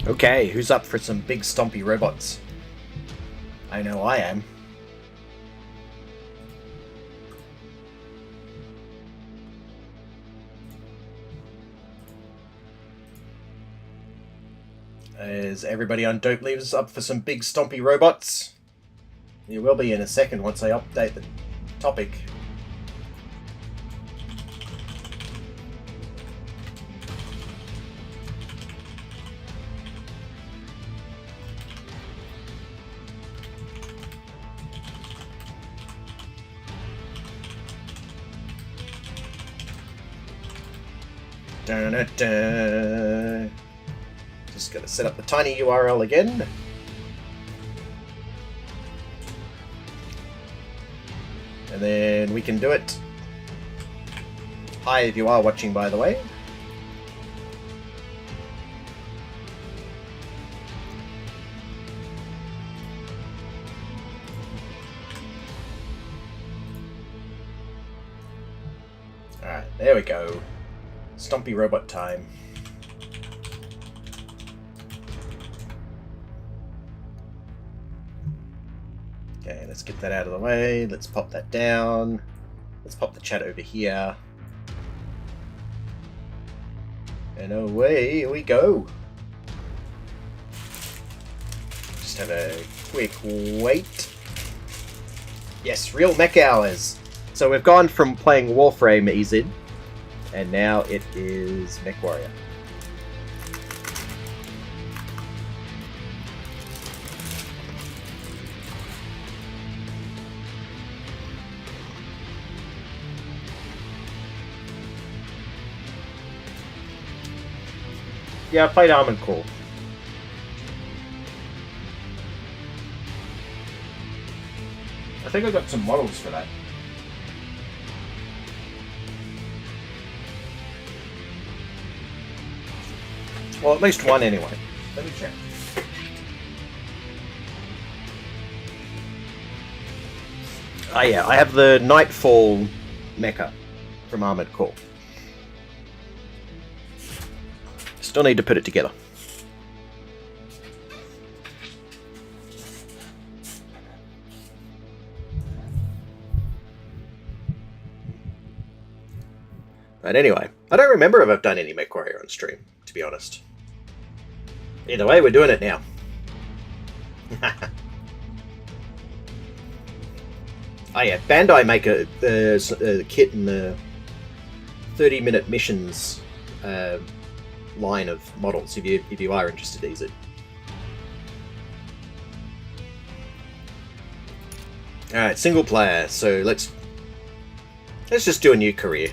Okay, who's up for some big stompy robots? I know I am. Is everybody on Dope Leaves up for some big stompy robots? You will be in a second once I update the topic. Dun-dun-dun. Just gonna set up the tiny URL again. And then we can do it. Hi, if you are watching, by the way. Alright, there we go. Stompy robot time. Okay, let's get that out of the way. Let's pop that down. Let's pop the chat over here. And away we go. Just have a quick wait. Yes, real mech hours. So we've gone from playing Warframe EZ, and now it is Mechwarrior. Yeah, I played Armored Core. I think I got some models for that. Well, at least one anyway. Let me check. Oh yeah, I have the Nightfall mecha from Armored Core. Still need to put it together. But anyway, I don't remember if I've done any Mechwarrior on stream, to be honest. Either way, we're doing it now. Oh yeah, Bandai make a kit in the 30-minute missions line of models if you are interested, easy. Alright, single player, so let's just do a new career.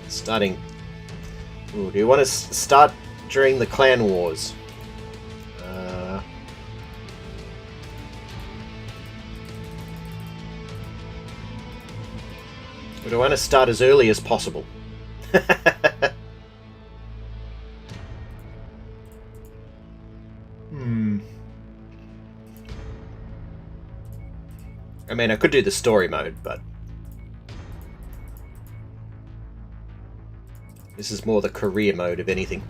Starting. Ooh, do you want to start during the clan wars? Or do I want to start as early as possible? I mean, I could do the story mode, but this is more the career mode, if anything.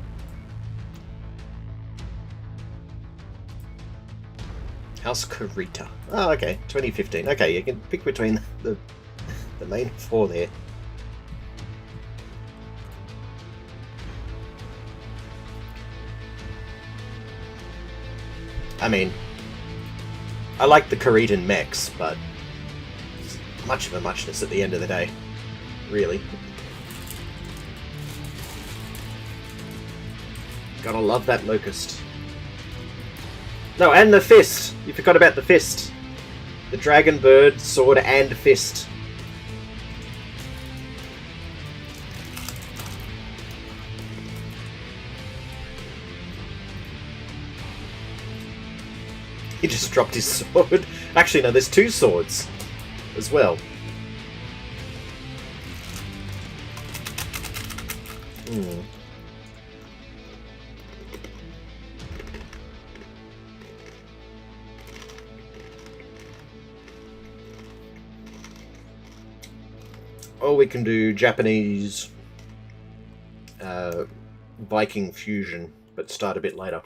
House Karita. Oh, okay. 2015. Okay, you can pick between the main four there. I mean, I like the Karitan mechs, but it's much of a muchness at the end of the day. Really. Gotta love that locust. No, and the fist! You forgot about the fist. The dragon bird, sword, and fist. He just dropped his sword. Actually, no, there's two swords as well. Or we can do Japanese Viking fusion, but start a bit later.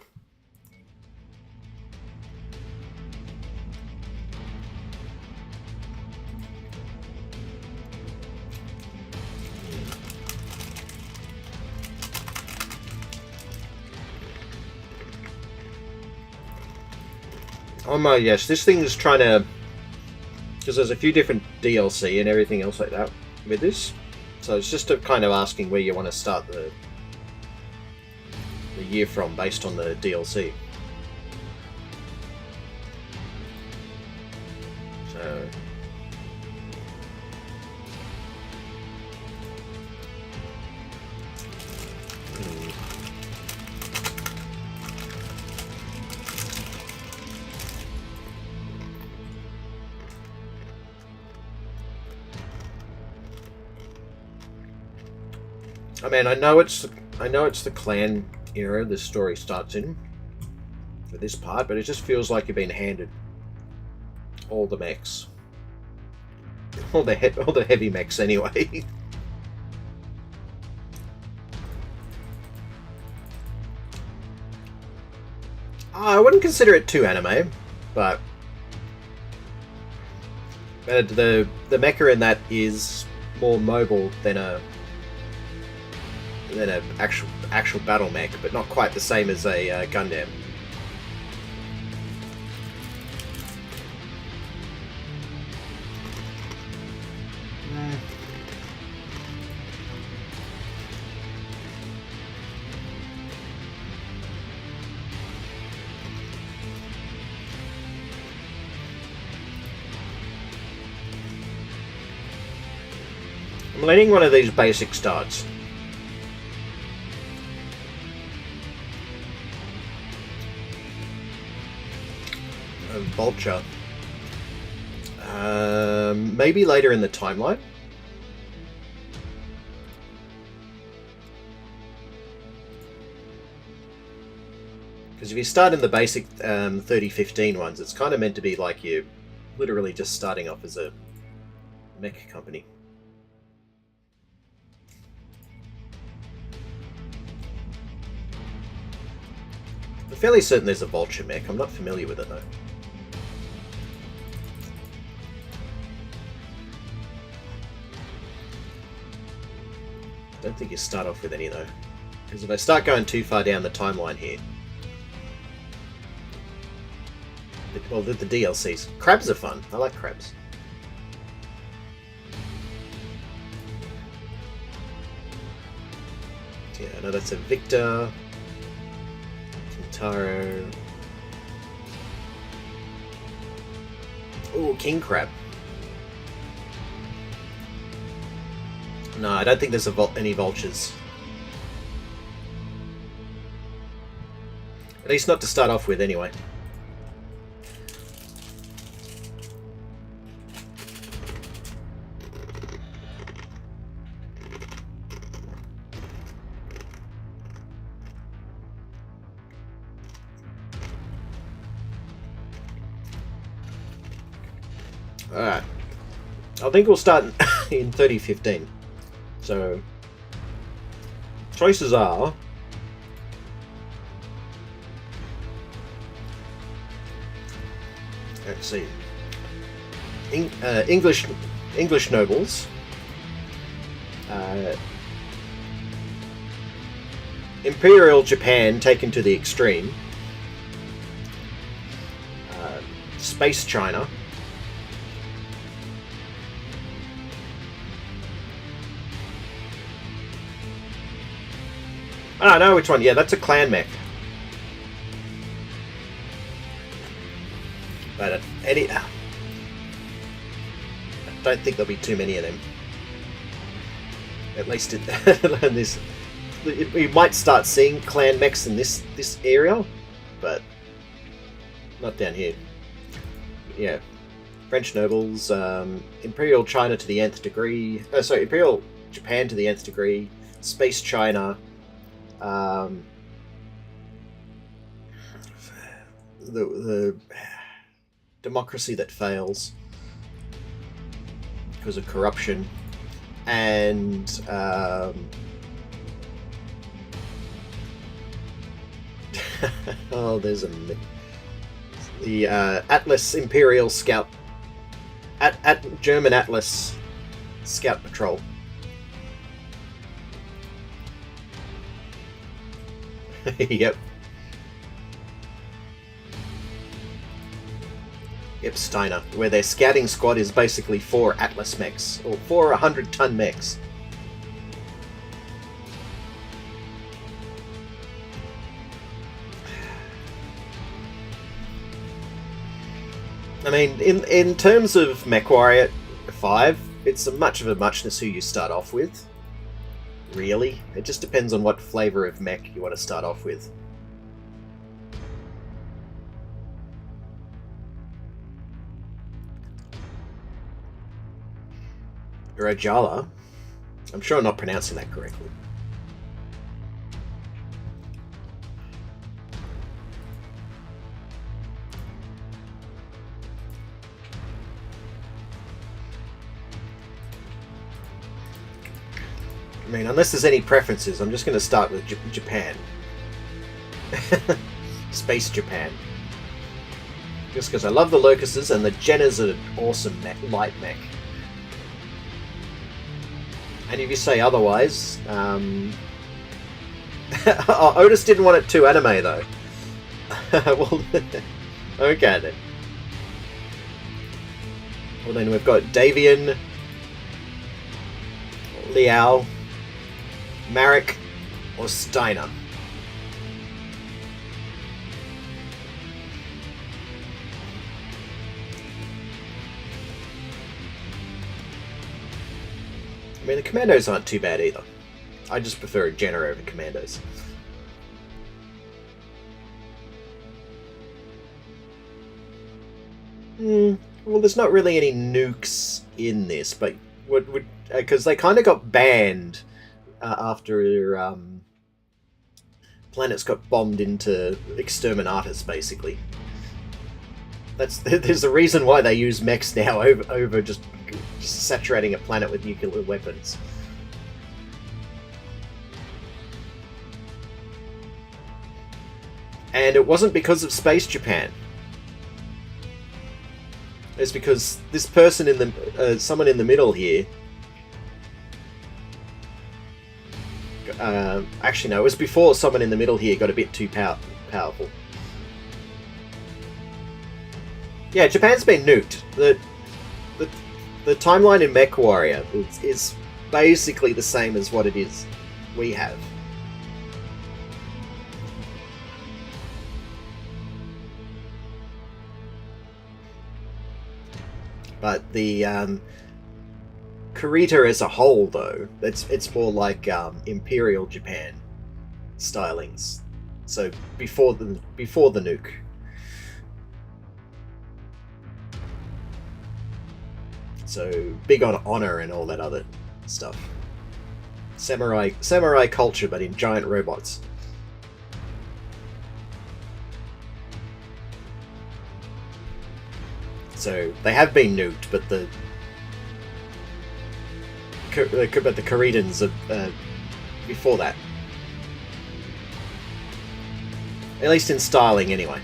Oh my, yes, this thing is trying to... Because there's a few different DLC and everything else like that with this. So it's just kind of asking where you want to start the year from based on the DLC. So... I mean, I know it's the clan era this story starts in for this part, but it just feels like you've been handed all the mechs, all the heavy mechs anyway. I wouldn't consider it too anime, but the mecha in that is more mobile than a actual battle mech, but not quite the same as a Gundam. I'm letting one of these basic starts. Vulture. Maybe later in the timeline. Because if you start in the basic 3015 ones, it's kind of meant to be like you're literally just starting off as a mech company. I'm fairly certain there's a Vulture mech. I'm not familiar with it though. Don't think you start off with any though, because if I start going too far down the timeline here, well, the DLCs, crabs are fun. I like crabs. Yeah, no, that's a Victor, Kintaro. Oh, King Crab. No, I don't think there's any vultures. At least not to start off with, anyway. Alright. I think we'll start in 3015. So, choices are... Let's see. English nobles. Imperial Japan taken to the extreme. Space China. I don't know which one. Yeah, that's a clan mech. But I don't think there'll be too many of them. At least in this, we might start seeing clan mechs in this area, but not down here. Yeah, French nobles, Imperial China to the nth degree. Sorry, Imperial Japan to the nth degree. Space China. The democracy that fails because of corruption. and oh, there's the Atlas Imperial Scout, at German Atlas Scout Patrol. Yep. Yep, Steiner, where their scouting squad is basically 4 Atlas mechs, or 4 100-ton mechs. I mean, in terms of Mechwarrior 5, it's much of a muchness who you start off with. Really. It just depends on what flavour of mech you want to start off with. Rajala? I'm sure I'm not pronouncing that correctly. I mean, unless there's any preferences, I'm just going to start with Japan. Space Japan. Just because I love the Locusts, and the Jennas are an awesome light mech. And if you say otherwise, oh, Otis didn't want it too anime though. Well, okay then. Well then we've got Davian, Liao, Marek, or Steiner. I mean, the Commandos aren't too bad either. I just prefer a Jenna over Commandos. Well, there's not really any nukes in this, but would because they kind of got banned after planets got bombed into exterminatus, basically. There's a reason why they use mechs now over just saturating a planet with nuclear weapons. And it wasn't because of Space Japan. It's because this person in the someone in the middle here. Actually, no, it was before someone in the middle here got a bit too powerful. Yeah, Japan's been nuked. The timeline in Mechwarrior is basically the same as what it is we have. But the Kurita as a whole, though, it's more like Imperial Japan stylings. So before the nuke. So big on honor and all that other stuff. Samurai culture, but in giant robots. So they have been nuked, but the Kuritans are before that. At least in styling, anyway.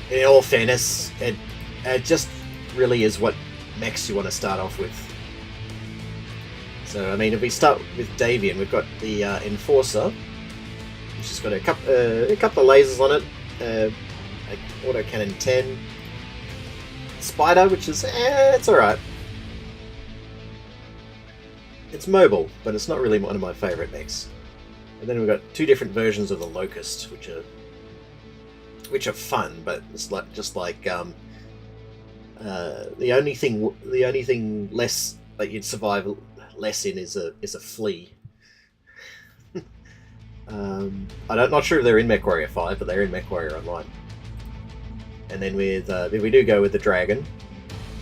In all fairness, it just really is what mechs you want to start off with. So, I mean, if we start with Davian, we've got the Enforcer, which has got a couple of lasers on it, autocannon 10, Spider, which is, it's alright. It's mobile, but it's not really one of my favourite mechs. And then we've got 2 different versions of the Locust, which are fun, but it's like the only thing less that you'd survive less in is a flea. I'm not sure if they're in Mechwarrior 5, but they're in Mechwarrior Online. And then with if we do go with the Dragon,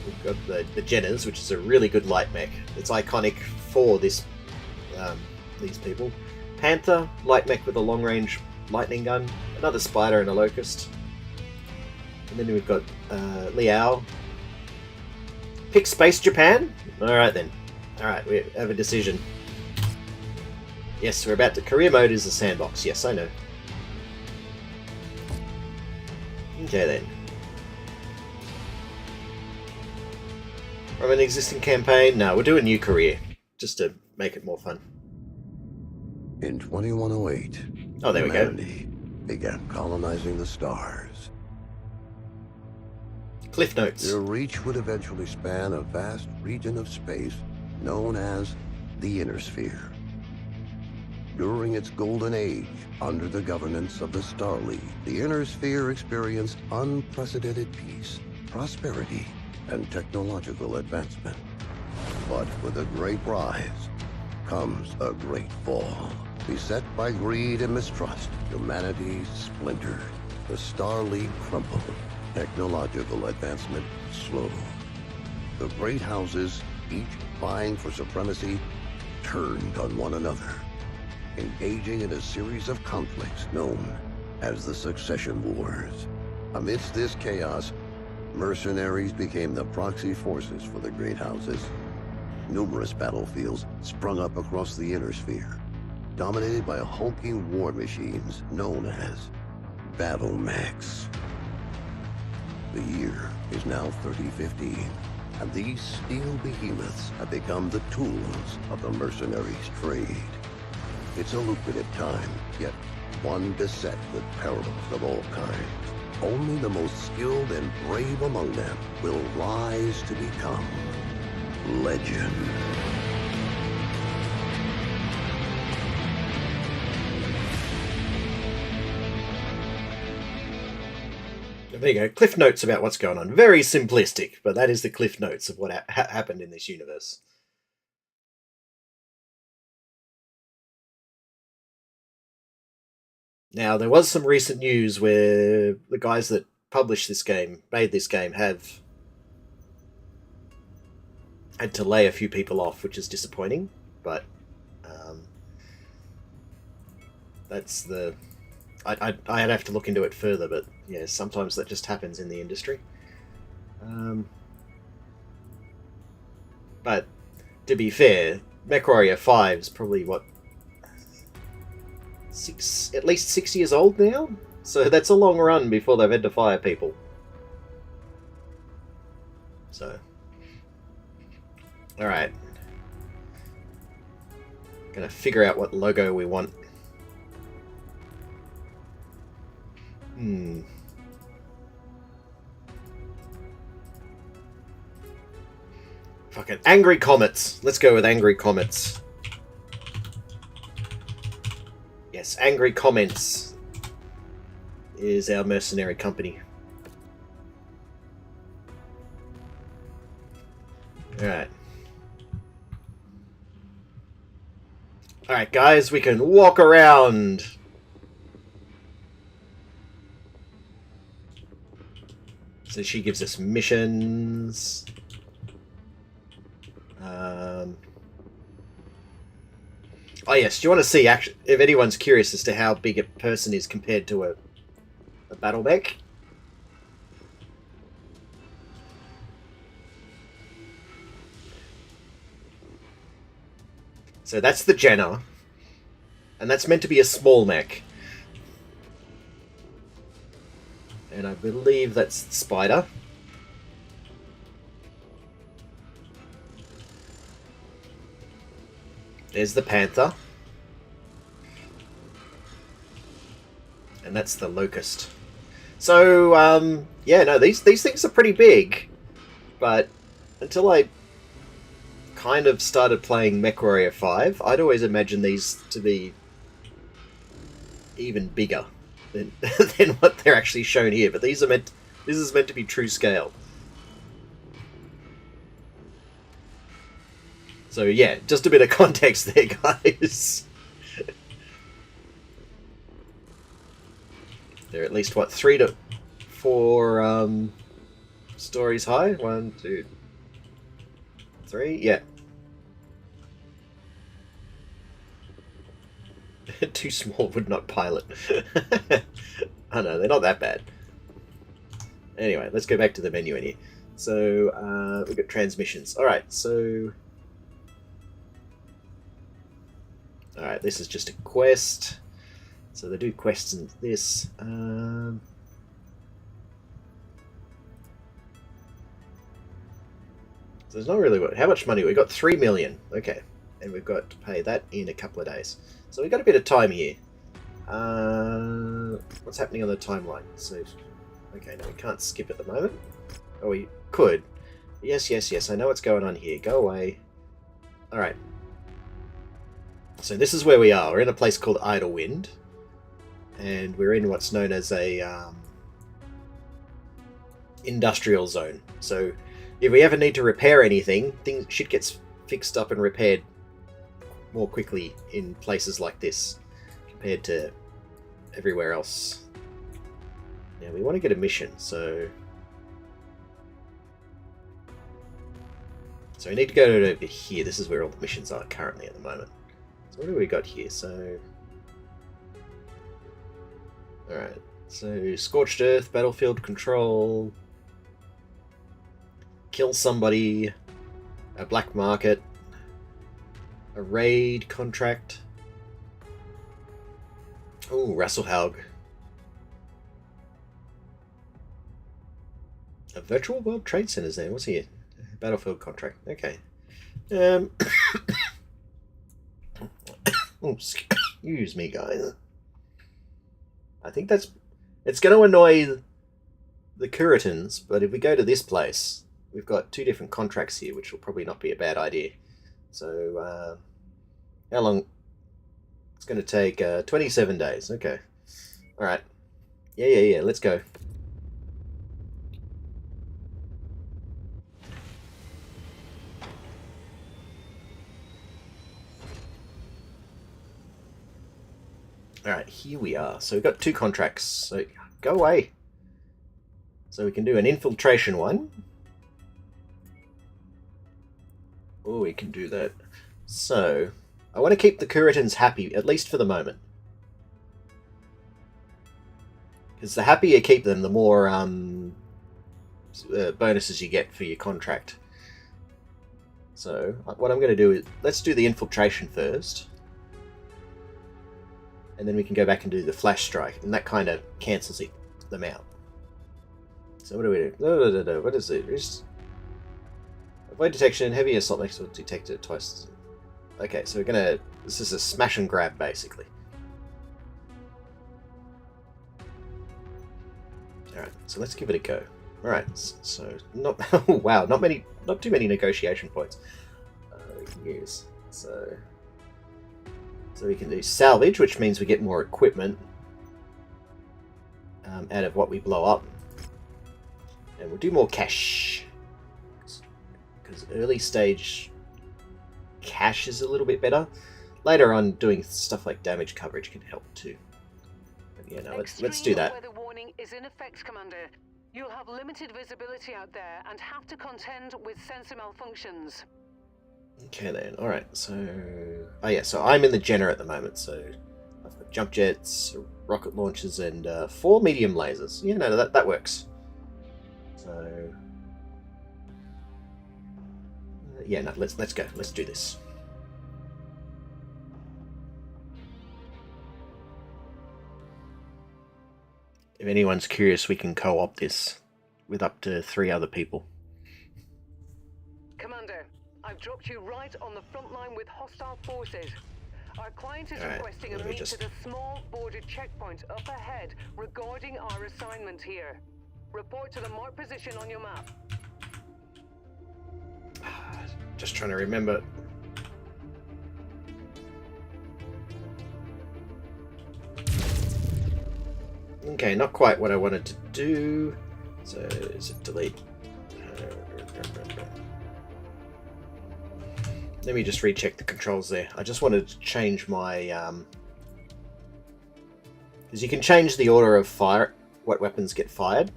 we've got the Jennas, which is a really good light mech. It's iconic for this these people. Panther, light mech with a long-range lightning gun. Another spider and a locust. And then we've got Liao. Pick Space Japan? Alright then. Alright, we have a decision. Yes, we're about to... Career mode is a sandbox. Yes, I know. Okay then. From an existing campaign? No, we'll do a new career. Just to make it more fun. In 2108, oh, there humanity began colonizing the stars. Cliff notes. Their reach would eventually span a vast region of space known as the Inner Sphere. During its golden age, under the governance of the Star League, the Inner Sphere experienced unprecedented peace, prosperity, and technological advancement. But with a great rise comes a great fall. Beset by greed and mistrust, humanity splintered. The Star League crumbled. Technological advancement slowed. The great houses, each vying for supremacy, turned on one another, engaging in a series of conflicts known as the Succession Wars. Amidst this chaos, mercenaries became the proxy forces for the great houses. Numerous battlefields sprung up across the Inner Sphere, dominated by hulking war machines known as battle mechs. The year is now 3015, and these steel behemoths have become the tools of the mercenaries' trade. It's a lucrative time, yet one beset with perils of all kinds. Only the most skilled and brave among them will rise to become legend. There you go. Cliff notes about what's going on. Very simplistic, but that is the cliff notes of what happened in this universe. Now, there was some recent news where the guys that published this game, made this game, have had to lay a few people off, which is disappointing, but that's the... I'd have to look into it further, but yeah, sometimes that just happens in the industry. But to be fair, Mechwarrior 5 is probably, what, at least 6 years old now? So that's a long run before they've had to fire people. So, alright. Gonna figure out what logo we want. Fucking Angry Comets. Let's go with Angry Comets. Yes, Angry Comments is our mercenary company. Alright. Alright, guys, we can walk around. So she gives us missions. Oh yes, do you want to see, actually, if anyone's curious as to how big a person is compared to a battle mech? So that's the Jenna, and that's meant to be a small mech. And I believe that's the Spider. There's the Panther. And that's the Locust. So, yeah, no, these things are pretty big. But until I kind of started playing Mechwarrior 5, I'd always imagined these to be even bigger than than what they're actually shown here. But these are this is meant to be true scale. So yeah, just a bit of context there, guys. They're at least, what, 3 to 4 stories high? 1, 2, 3, yeah. Too small would not pilot. Oh no, they're not that bad. Anyway, let's go back to the menu in here. So, we've got transmissions. Alright, so... Alright, this is just a quest. So they do quests in this. So there's not really... How much money? We've got 3 million. Okay. And we've got to pay that in a couple of days. So we've got a bit of time here. What's happening on the timeline? So, okay, no, we can't skip at the moment. Oh, we could. Yes, yes, yes. I know what's going on here. Go away. Alright. So this is where we are. We're in a place called Idlewind. And we're in what's known as a industrial zone. So if we ever need to repair anything, shit gets fixed up and repaired more quickly in places like this compared to everywhere else. Now we want to get a mission, so we need to go over here. This is where all the missions are currently at the moment. So what do we got here? So alright, so Scorched Earth, Battlefield Control, kill somebody, a black market, a raid contract. Oh, Rasselhaug. A virtual World Trade Center's there. What's here? Battlefield contract. Okay. Oh, excuse me, guys. I think it's going to annoy the Curitans, but if we go to this place, we've got 2 different contracts here, which will probably not be a bad idea. So, how long? It's going to take 27 days. Okay. Alright. Yeah. Let's go. Alright, here we are. So we've got 2 contracts. So, go away. So we can do an infiltration one. Oh, we can do that. So, I want to keep the Curitans happy, at least for the moment. Because the happier you keep them, the more bonuses you get for your contract. So, what I'm going to do is, let's do the infiltration first. And then we can go back and do the flash strike, and that kind of cancels them out. So what do we do? No. What is it? Avoid detection, heavy assault makes it detected twice. Okay, so we're gonna... This is a smash and grab, basically. Alright, so let's give it a go. Alright, so... not wow, not too many negotiation points. We can use. So we can do salvage, which means we get more equipment out of what we blow up. And we'll do more cash. Because early stage cash is a little bit better. Later on, doing stuff like damage coverage can help too. But yeah, no, let's do that. Weather warning is in effect, Commander. You'll have limited visibility out there and have to contend with sensor malfunctions. Okay then, alright, so... Oh yeah, so I'm in the Jenner at the moment, so... I've got jump jets, rocket launchers, and 4 medium lasers. Yeah, no, that works. So... yeah, no, let's go. Let's do this. If anyone's curious, we can co-op this with up to 3 other people. Commander, I've dropped you right on the front line with hostile forces. Our client is requesting a meet at a small border checkpoint up ahead regarding our assignment here. Report to the marked position on your map. Just trying to remember. Okay, not quite what I wanted to do. So, is it delete? Let me just recheck the controls there. I just wanted to change my... because you can change the order of fire, what weapons get fired.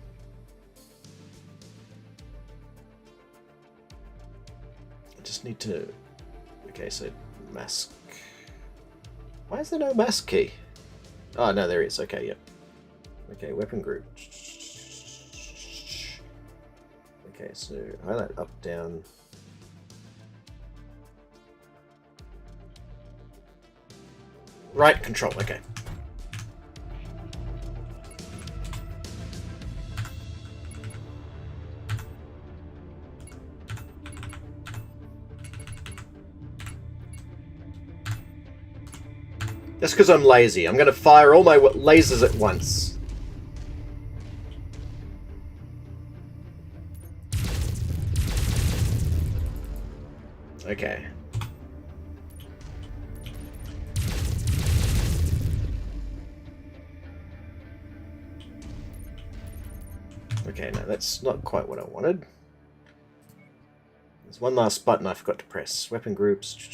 I just need to... Okay, so mask Why is there no mask key? Oh, no, there is. Okay, yep. Okay, weapon group. Okay, so highlight up, down. Right control, okay. That's because I'm lazy. I'm going to fire all my lasers at once. Okay. Okay, no, that's not quite what I wanted. There's one last button I forgot to press. Weapon groups.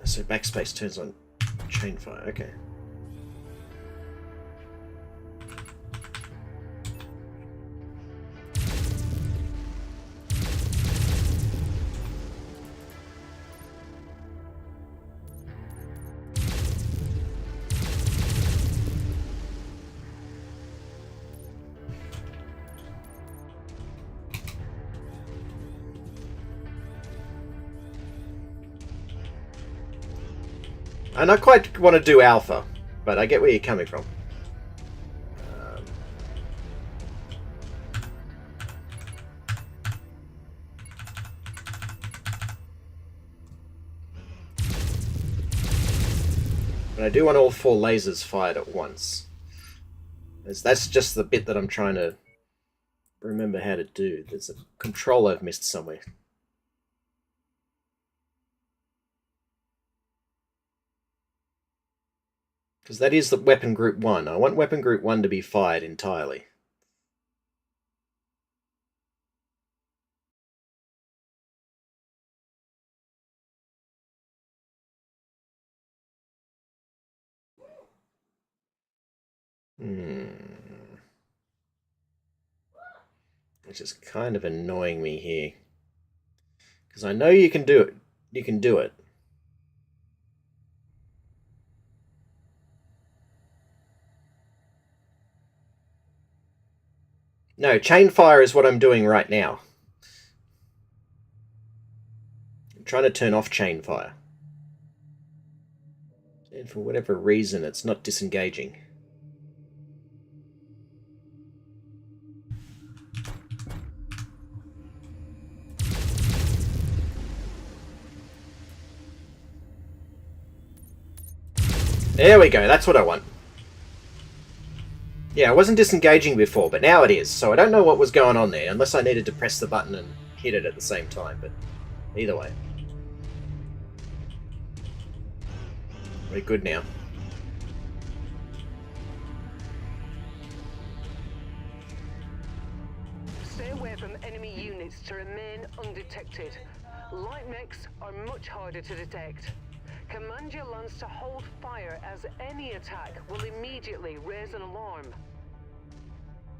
So backspace turns on chain fire. Okay. And I quite want to do alpha, but I get where you're coming from. But I do want all 4 lasers fired at once. That's just the bit that I'm trying to remember how to do. There's a control I've missed somewhere. Because that is the weapon group 1. I want weapon group 1 to be fired entirely. Which is kind of annoying me here. Because I know you can do it. You can do it. No, chain fire is what I'm doing right now. I'm trying to turn off chain fire. And for whatever reason, it's not disengaging. There we go, that's what I want. Yeah, it wasn't disengaging before, but now it is, so I don't know what was going on there, unless I needed to press the button and hit it at the same time, but either way. We're good now. Stay away from enemy units to remain undetected. Light mechs are much harder to detect. Command your lance to hold fire as any attack will immediately raise an alarm.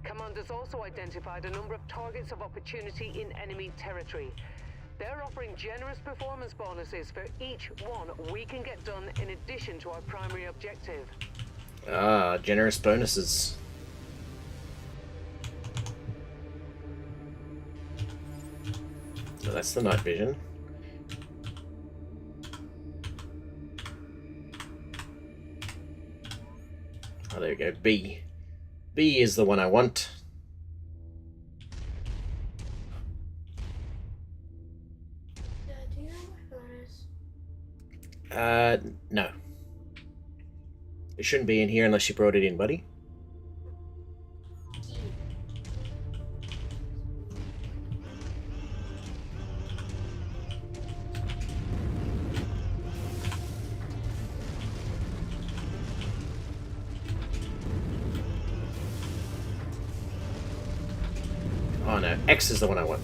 Command has also identified a number of targets of opportunity in enemy territory. They're offering generous performance bonuses for each one we can get done in addition to our primary objective. Ah, generous bonuses. So that's the night vision. Oh, there we go. B. B is the one I want. Do you know what phone is? No. It shouldn't be in here unless you brought it in, buddy. Oh no, X is the one I want.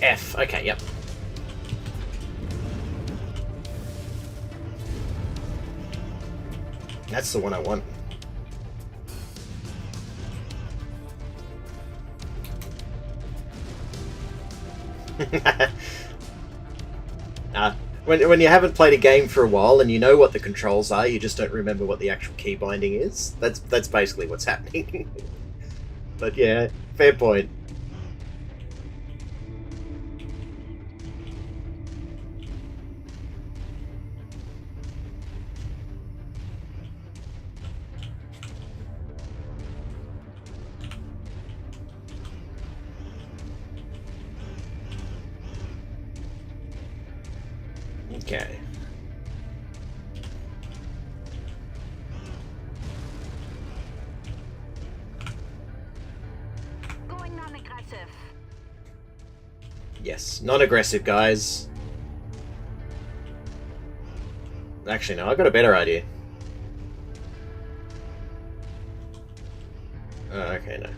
F. Okay, yep. That's the one I want. When you haven't played a game for a while and you know what the controls are, you just don't remember what the actual key binding is. That's basically what's happening. But yeah, fair point. Okay. Going non-aggressive. Yes, non-aggressive, guys. Actually, no, I got a better idea. Oh, okay, no.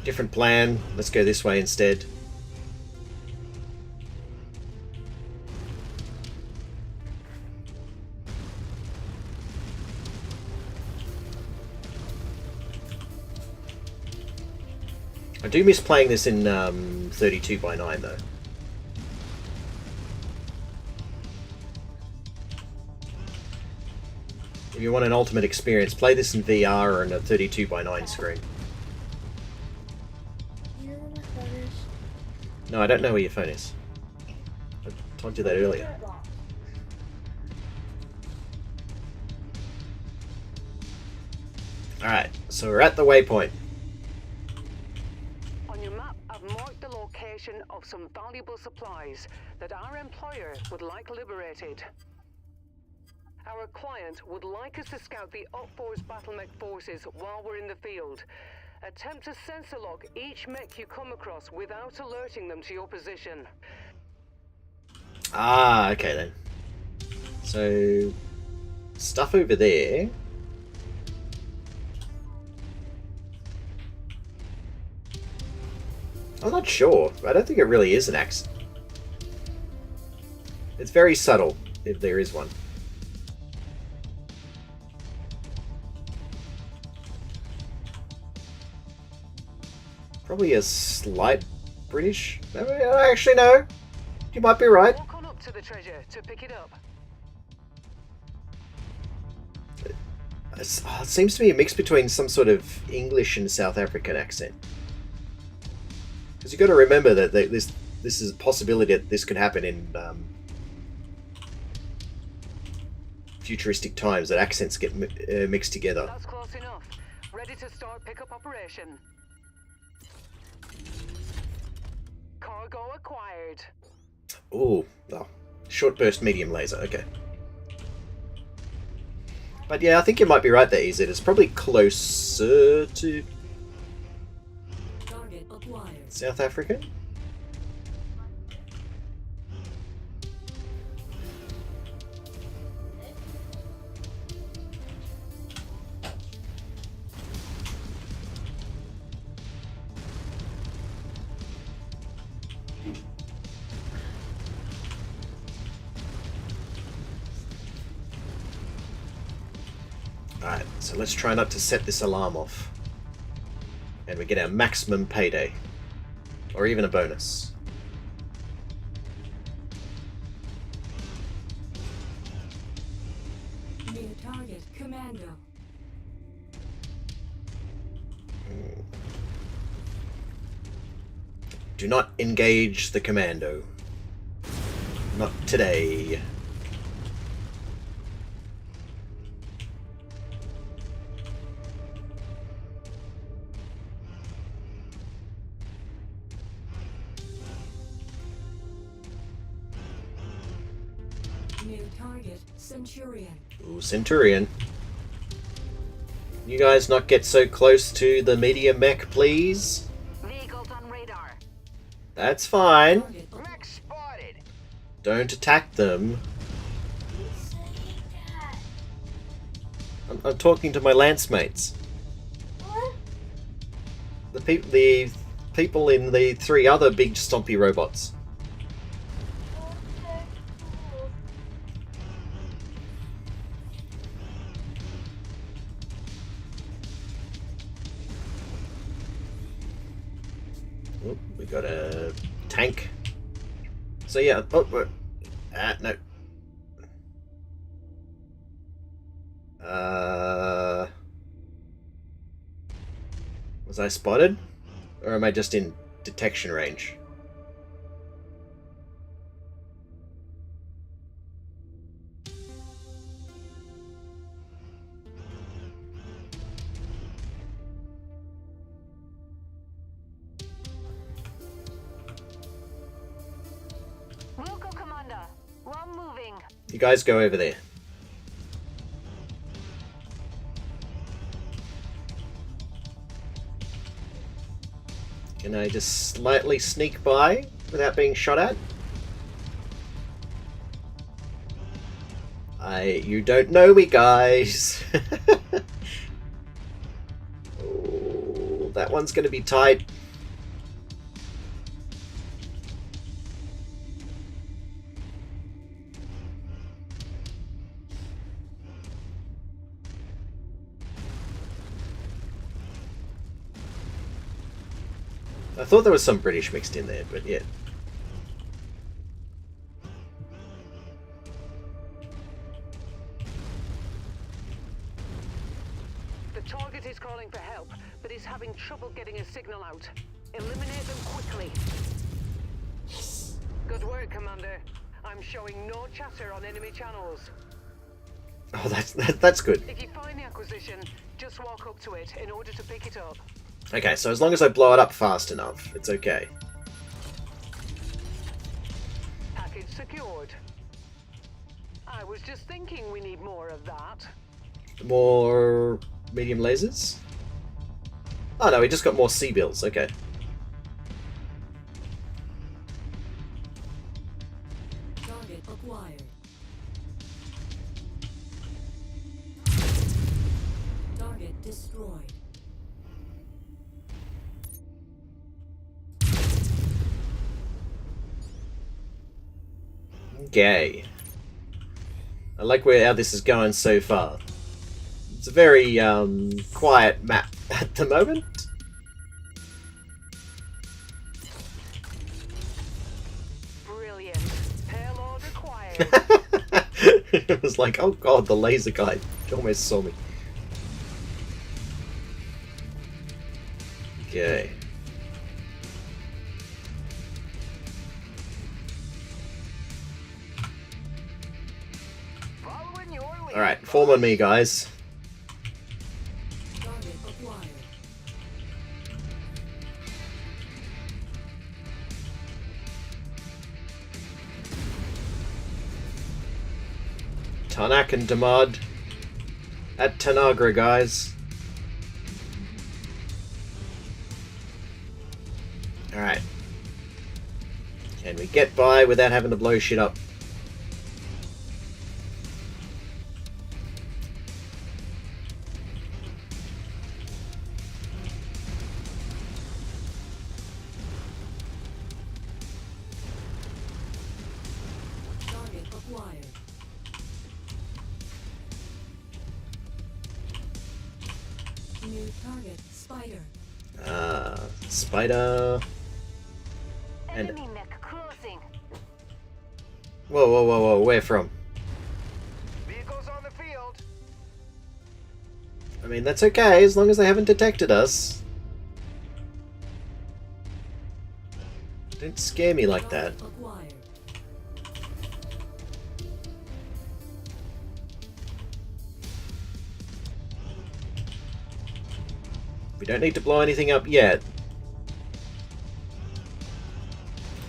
Different plan. Let's go this way instead. I do miss playing this in 32x9 though. If you want an ultimate experience, play this in VR or in a 32x9 screen. You know where my phone is? No, I don't know where your phone is. I told you that earlier. Alright, so we're at the waypoint. On your map, I've marked the location of some valuable supplies that our employer would like liberated. Our client would like us to scout the Up-Force battle mech forces while we're in the field. Attempt to sensor lock each mech you come across without alerting them to your position. Ah, okay then. So, stuff over there. I'm not sure. I don't think it really is an axe. It's very subtle, if there is one. Probably a slight British. Actually, no. You might be right. Walk on up to the treasure to pick it up. It seems to be a mix between some sort of English and South African accent. Because you've got to remember that this is a possibility that this could happen in futuristic times, that accents get mixed together. That's close enough. Ready to start pickup operation. Cargo acquired. Ooh, oh, short burst medium laser, okay. But yeah, I think you might be right there, EZ. It's probably closer to Target acquired. South Africa? Alright, so let's try not to set this alarm off. And we get our maximum payday. Or even a bonus. New target commando. Do not engage the commando. Not today. New target Centurion. Ooh, Centurion. You guys not get so close to the medium mech, please? Vehicles on radar. That's fine. Target Mech spotted. Don't attack them. I'm talking to my lance mates. What? The people in the 3 other big stompy robots. Okay, cool. Oop, we got a tank. So yeah, no. Was I spotted? Or am I just in detection range? Wilco, Commander. We're moving. You guys go over there. Can I just slightly sneak by without being shot at? You don't know me, guys. Oh, that one's gonna be tight. I thought there was some British mixed in there, but yeah. The target is calling for help, but is having trouble getting a signal out. Eliminate them quickly. Good work, Commander. I'm showing no chatter on enemy channels. Oh, that's good. If you find the acquisition, just walk up to it in order to pick it up. Okay, so as long as I blow it up fast enough, it's okay. Package secured. I was just thinking we need more of that. More medium lasers? Oh no, we just got more C-bills, okay. Target acquired. Target destroyed. Okay. I like how this is going so far. It's a very quiet map at the moment. Brilliant. Payload acquired. It was like, oh god, the laser guy almost saw me. Okay. Following your lead. Alright, form on me, guys. Target acquired. Tanak and Damad at Tanagra, guys. Alright. Can we get by without having to blow shit up? Target acquired. New target, Spider. Spider. And Enemy mech closing. whoa, where from? Vehicles on the field. I mean, that's okay, as long as they haven't detected us. Don't scare me like that. Target acquired. We don't need to blow anything up yet.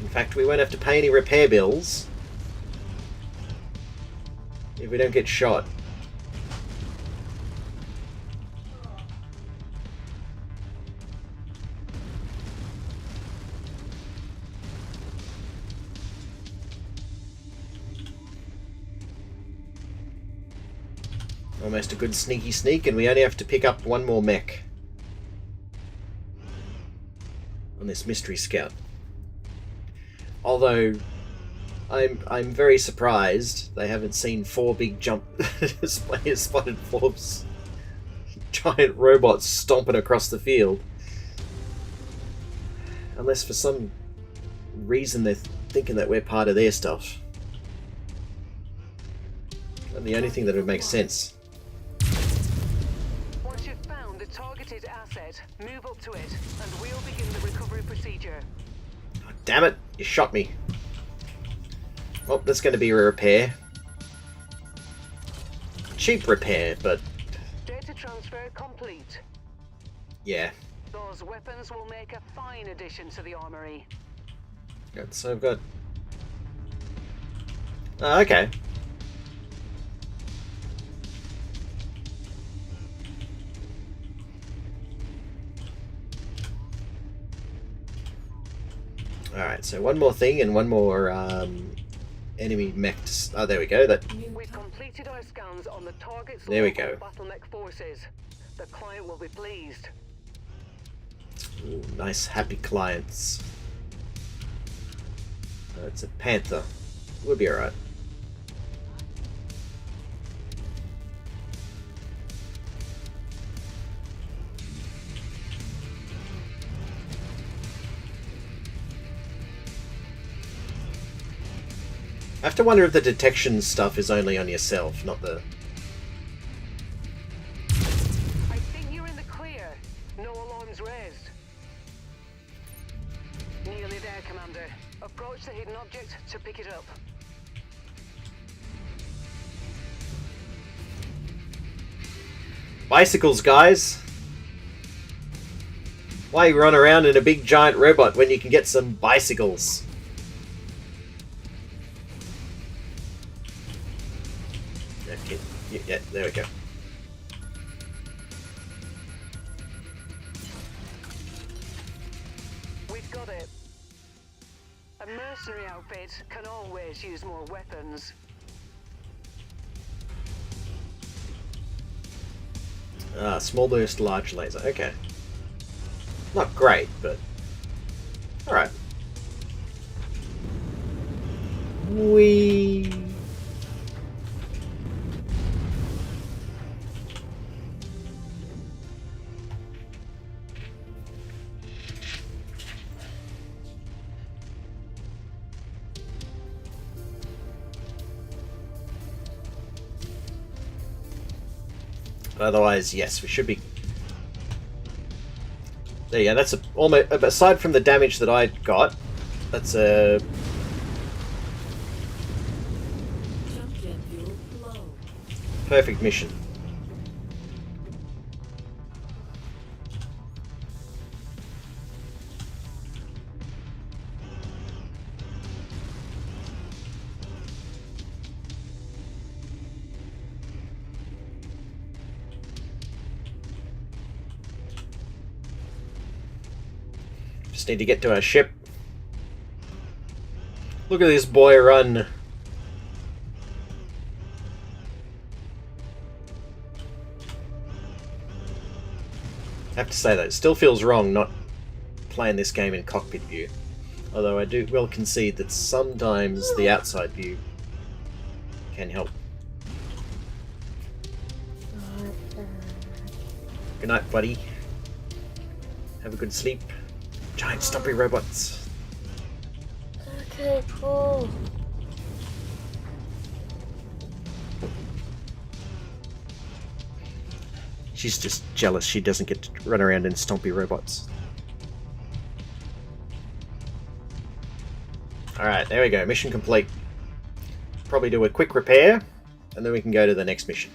In fact, we won't have to pay any repair bills if we don't get shot. Almost a good sneaky sneak, and we only have to pick up one more mech on this mystery scout. Although I'm very surprised they haven't seen 4 big spotted forbs, giant robots stomping across the field. Unless for some reason they're thinking that we're part of their stuff. And the only thing that would make sense. Once you've found the targeted asset, move up to it, and we'll begin the recovery procedure. Oh, damn it! You shot me. Well, that's going to be a repair. Cheap repair, but... Data transfer complete. yeah. Those weapons will make a fine addition to the armory. Good, so I've got... oh, okay. Alright, so one more thing and one more enemy mech. Oh, there we go. We've completed our scans on the target's there we local go. battle mech forces. The client will be pleased. Ooh, nice, happy clients. It's a panther. We'll be alright. I have to wonder if the detection stuff is only on yourself, not the... I think you're in the clear. No alarms raised. Nearly there, Commander. Approach the hidden object to pick it up. Bicycles, guys! Why run around in a big giant robot when you can get some bicycles? Okay. Yeah, there we go. We've got it. A mercenary outfit can always use more weapons. Ah, small burst, large laser. Okay. Not great, but... alright. Whee! Otherwise, yes, we should be... there you go, that's almost... aside from the damage that I got, that's a... Jump jet fuel low. perfect mission. Just need to get to our ship. Look at this boy run. I have to say though, it still feels wrong not playing this game in cockpit view. Although I will concede that sometimes the outside view can help. Good night, buddy. Have a good sleep. Giant stumpy robots. Okay, cool. She's just jealous she doesn't get to run around in stompy robots. Alright, there we go. Mission complete. Probably do a quick repair, and then we can go to the next mission.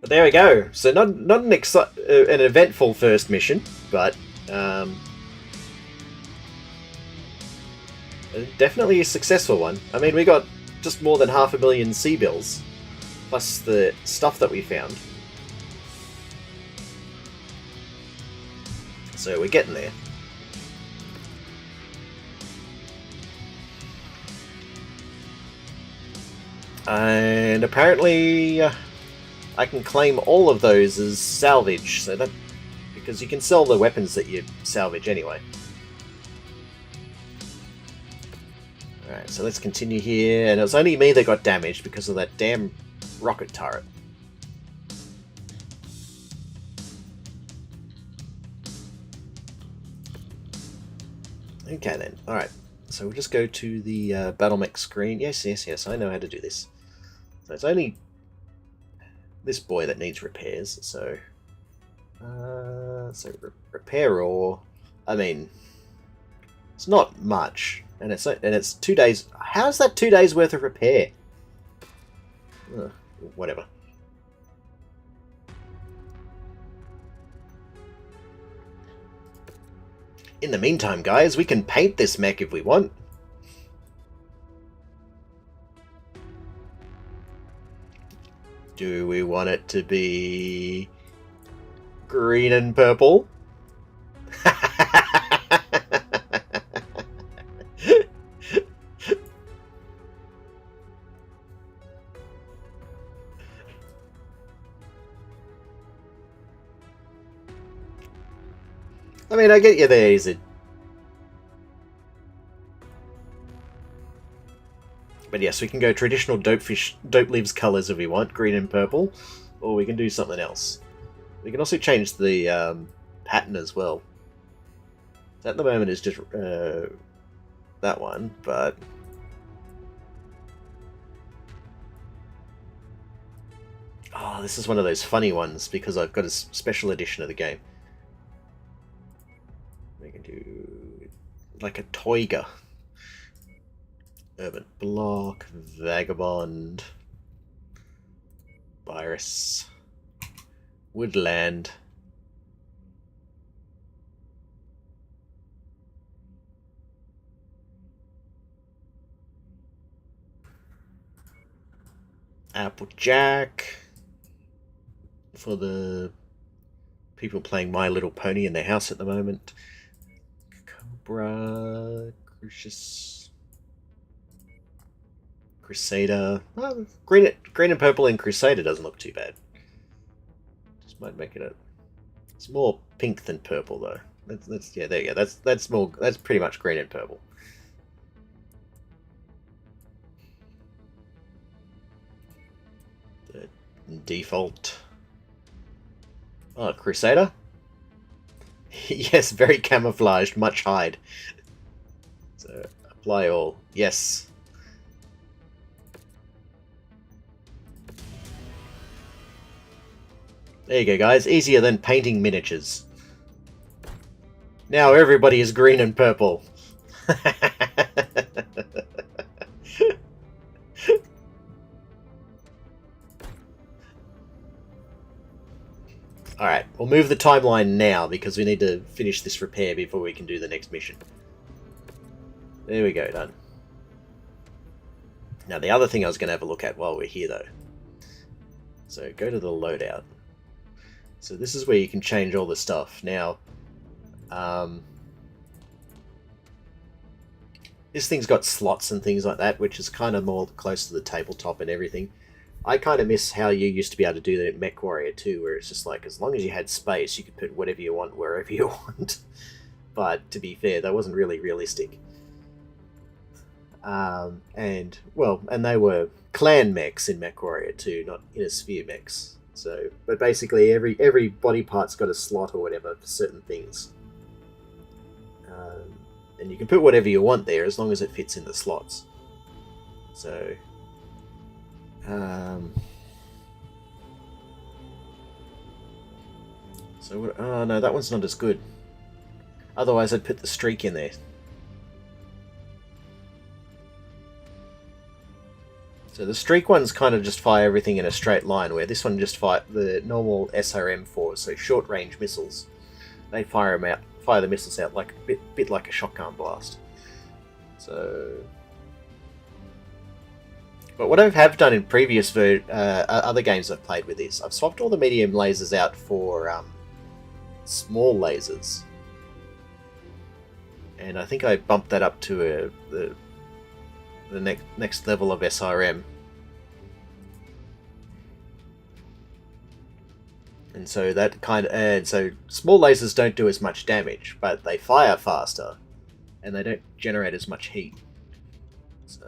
But there we go. So not an eventful first mission, but definitely a successful one. I mean, we got just more than 500,000 C-bills, plus the stuff that we found. So we're getting there. And apparently I can claim all of those as salvage, so that because you can sell the weapons that you salvage anyway. Alright, so let's continue here, and it was only me that got damaged because of that damn rocket turret. Okay then, alright. So we'll just go to the battle mech screen. Yes, I know how to do this. So it's only this boy that needs repairs, so... repair ore... I mean... It's not much, and it's 2 days... How's that 2 days worth of repair? Whatever. In the meantime, guys, we can paint this mech if we want. Do we want it to be green and purple? I mean, I get you there, Izzy. But yes, we can go traditional dope leaves colours if we want, green and purple, or we can do something else. We can also change the pattern as well. At the moment it's just that one, but... Oh, this is one of those funny ones because I've got a special edition of the game. We can do like a Toiga. Urban Block, Vagabond, Virus, Woodland, Applejack for the people playing My Little Pony in their house at the moment. Cobra, Crusader. Oh, green and purple in Crusader doesn't look too bad. Just might make it a. It's more pink than purple though. That's yeah. There you go. That's more. That's pretty much green and purple. The default. Oh, Crusader. Yes, very camouflaged. Much hide. So apply all. Yes. There you go, guys. Easier than painting miniatures. Now everybody is green and purple. Alright, we'll move the timeline now because we need to finish this repair before we can do the next mission. There we go, done. Now the other thing I was going to have a look at while we're here though. So go to the loadout. So this is where you can change all the stuff. Now, this thing's got slots and things like that, which is kind of more close to the tabletop and everything. I kind of miss how you used to be able to do that in Mechwarrior 2, where it's just like, as long as you had space, you could put whatever you want wherever you want. But, to be fair, that wasn't really realistic. And they were clan mechs in Mechwarrior 2, not inner sphere mechs. So, but basically every body part's got a slot or whatever for certain things. And you can put whatever you want there as long as it fits in the slots. So... oh no, that one's not as good. Otherwise I'd put the streak in there. So the streak ones kind of just fire everything in a straight line, where this one just fire the normal SRM4s, so short range missiles. They fire the missiles out like a bit like a shotgun blast. So, but what I have done in previous other games I've played with this, I've swapped all the medium lasers out for small lasers, and I think I bumped that up to the next level of SRM. And so that and so small lasers don't do as much damage, but they fire faster, and they don't generate as much heat. So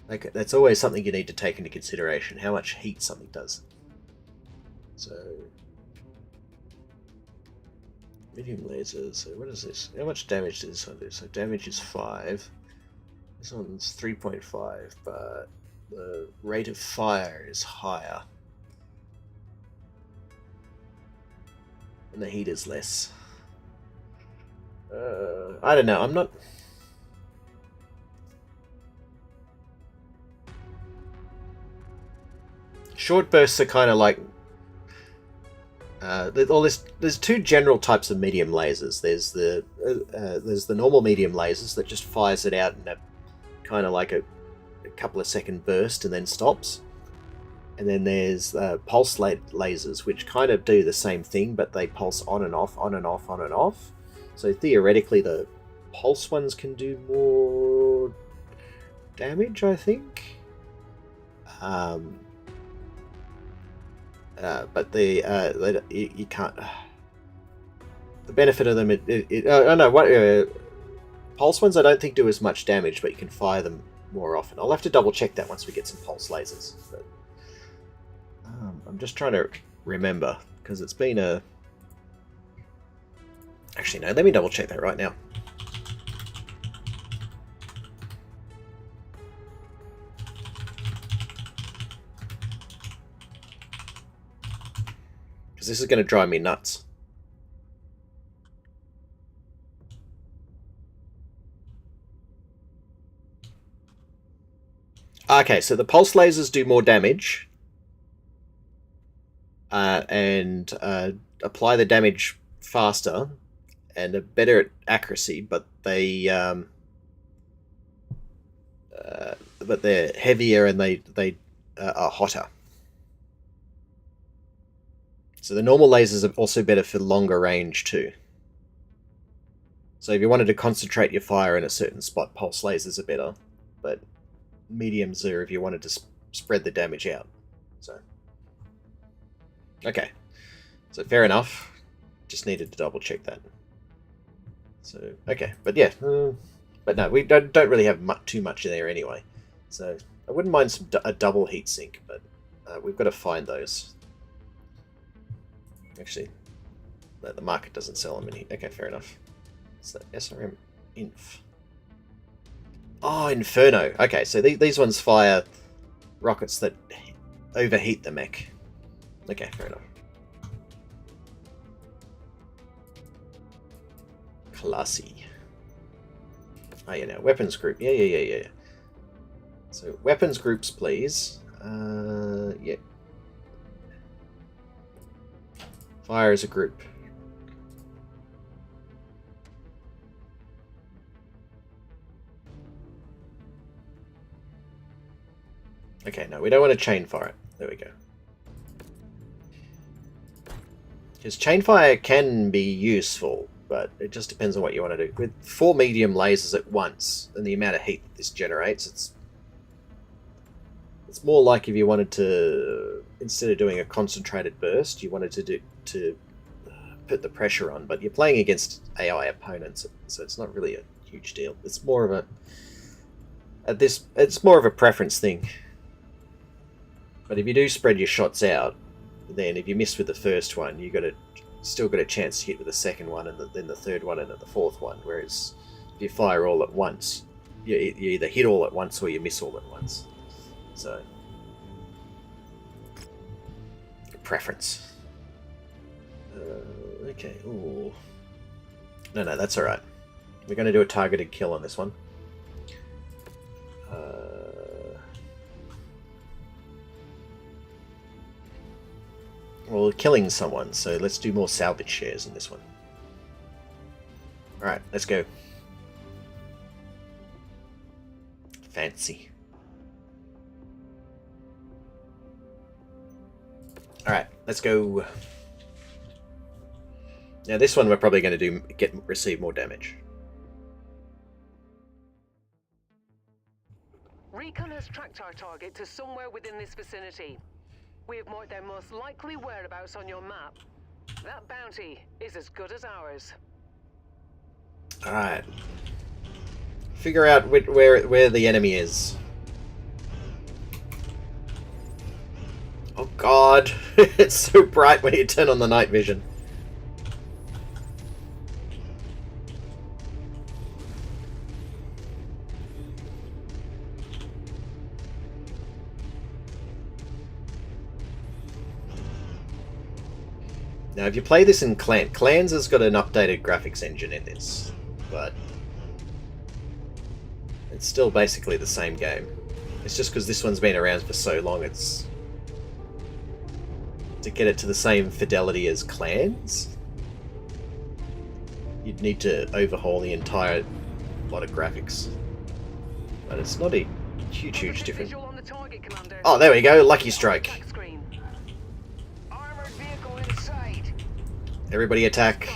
that's always something you need to take into consideration, how much heat something does. So medium lasers, so what is this? How much damage does this one do? So damage is 5. This one's 3.5, but the rate of fire is higher. And the heat is less. I don't know, I'm not... Short bursts are kind of like... there's two general types of medium lasers. There's the normal medium lasers that just fires it out in a kind of like a couple of second burst and then stops. And then there's pulse lasers, which kind of do the same thing, but they pulse on and off, on and off, on and off. So theoretically, the pulse ones can do more damage, I think. But you can't. The benefit of them, pulse ones I don't think do as much damage, but you can fire them more often. I'll have to double check that once we get some pulse lasers. But I'm just trying to remember because it's been a. Actually, no. Let me double check that right now. Because this is going to drive me nuts. Okay, so the pulse lasers do more damage. And apply the damage faster and are better at accuracy, but they're heavier and they are hotter. So the normal lasers are also better for longer range too. So if you wanted to concentrate your fire in a certain spot, pulse lasers are better, but mediums are if you wanted to spread the damage out. So. Okay, so fair enough. Just needed to double check that. So okay, but yeah, but no, we don't really have too much in there anyway. So I wouldn't mind a double heatsink, but we've got to find those. Actually, no, the market doesn't sell them in here. Okay, fair enough. So SRM Inf. Oh, Inferno. Okay, so these ones fire rockets that overheat the mech. Okay, fair enough. Classy. Oh yeah, now weapons group. Yeah. So weapons groups, please. Yeah. Fire as a group. Okay, no, we don't want to chain fire it. There we go. Because chainfire can be useful, but it just depends on what you want to do. With 4 medium lasers at once, and the amount of heat that this generates, it's more like if you wanted to, instead of doing a concentrated burst, you wanted to put the pressure on. But you're playing against AI opponents, so it's not really a huge deal. It's more of it's more of a preference thing. But if you do spread your shots out, then if you miss with the first one, you still got a chance to hit with the second one, and then the third one, and then the fourth one. Whereas if you fire all at once, you either hit all at once or you miss all at once. So, preference. Okay. Ooh. No, that's all right. We're going to do a targeted kill on this one. Well, we're killing someone, so let's do more salvage shares in this one. Alright, let's go. Fancy. Alright, let's go. Now this one we're probably going to receive more damage. Recon has tracked our target to somewhere within this vicinity. We have marked their most likely whereabouts on your map. That bounty is as good as ours. Alright. Figure out where the enemy is. Oh god, it's so bright when you turn on the night vision. Now, if you play this in Clans has got an updated graphics engine in this, but it's still basically the same game. It's just because this one's been around for so long, it's to get it to the same fidelity as Clans, you'd need to overhaul the entire lot of graphics. But it's not a huge difference. Oh, there we go, Lucky Strike. Everybody attack.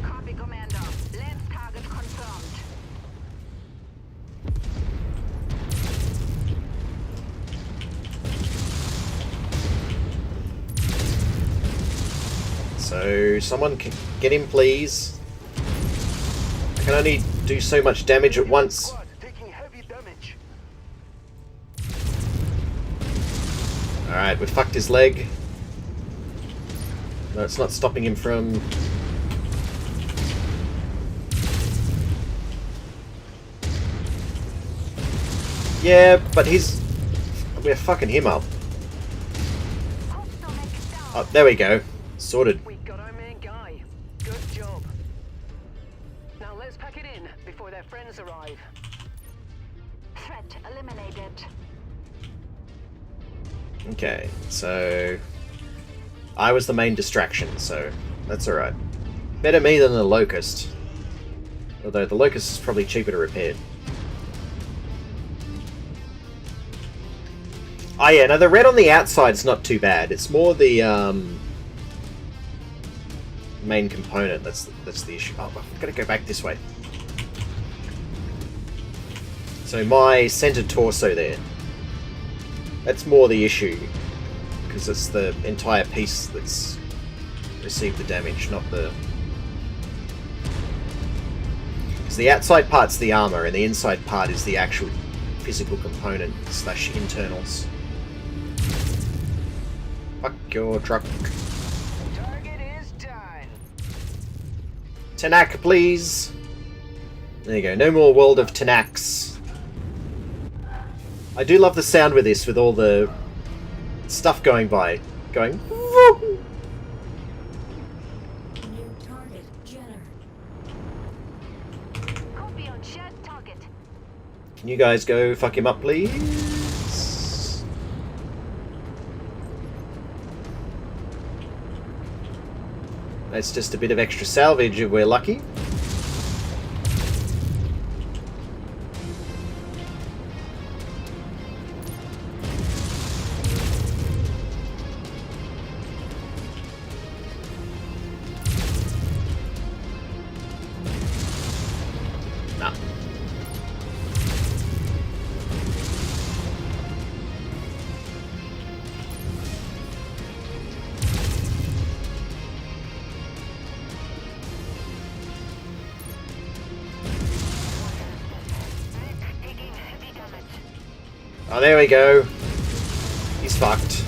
Copy, Commander. Lens target confirmed. So, someone can get him, please. I can only do so much damage at once. Alright, we've fucked his leg. No, it's not stopping him from... Yeah, but he's... We're fucking him up. Oh, there we go. Sorted. We got our main guy. Good job. Now let's pack it in before their friends arrive. Threat eliminated. Okay, so... I was the main distraction, so that's alright. Better me than the Locust. Although the Locust is probably cheaper to repair. Oh yeah, no, the red on the outside is not too bad. It's more the main component that's the issue. Oh, I've got to go back this way. So my center torso there. That's more the issue, because it's the entire piece that's received the damage, not the... Because the outside part's the armor, and the inside part is the actual physical component / internals. Fuck your truck. Target is done. Tanak, please! There you go, no more World of Tanaks. I do love the sound with this, with all the stuff going by. Going... New target, Jenner. Copy on shared target. Can you guys go fuck him up, please? That's just a bit of extra salvage if we're lucky. Oh, there we go. He's fucked.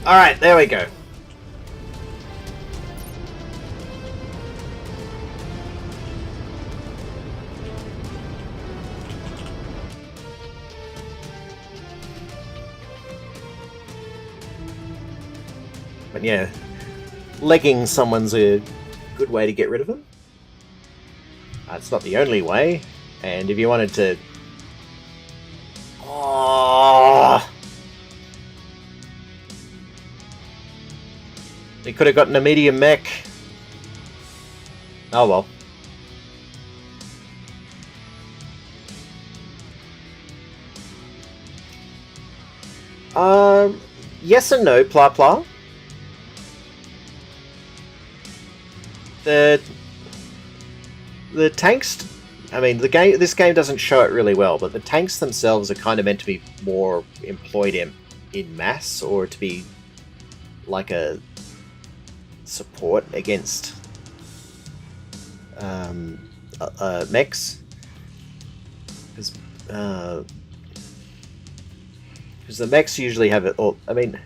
Alright, there we go. But yeah, legging someone's a good way to get rid of them. It's not the only way, and if you wanted to... Oh! They could have gotten a medium mech. Oh well. Yes and no, Pla Pla. The tanks I mean, this game doesn't show it really well, but the tanks themselves are kind of meant to be more employed in mass, or to be like a support against mechs. Because the mechs usually have it. Or I mean,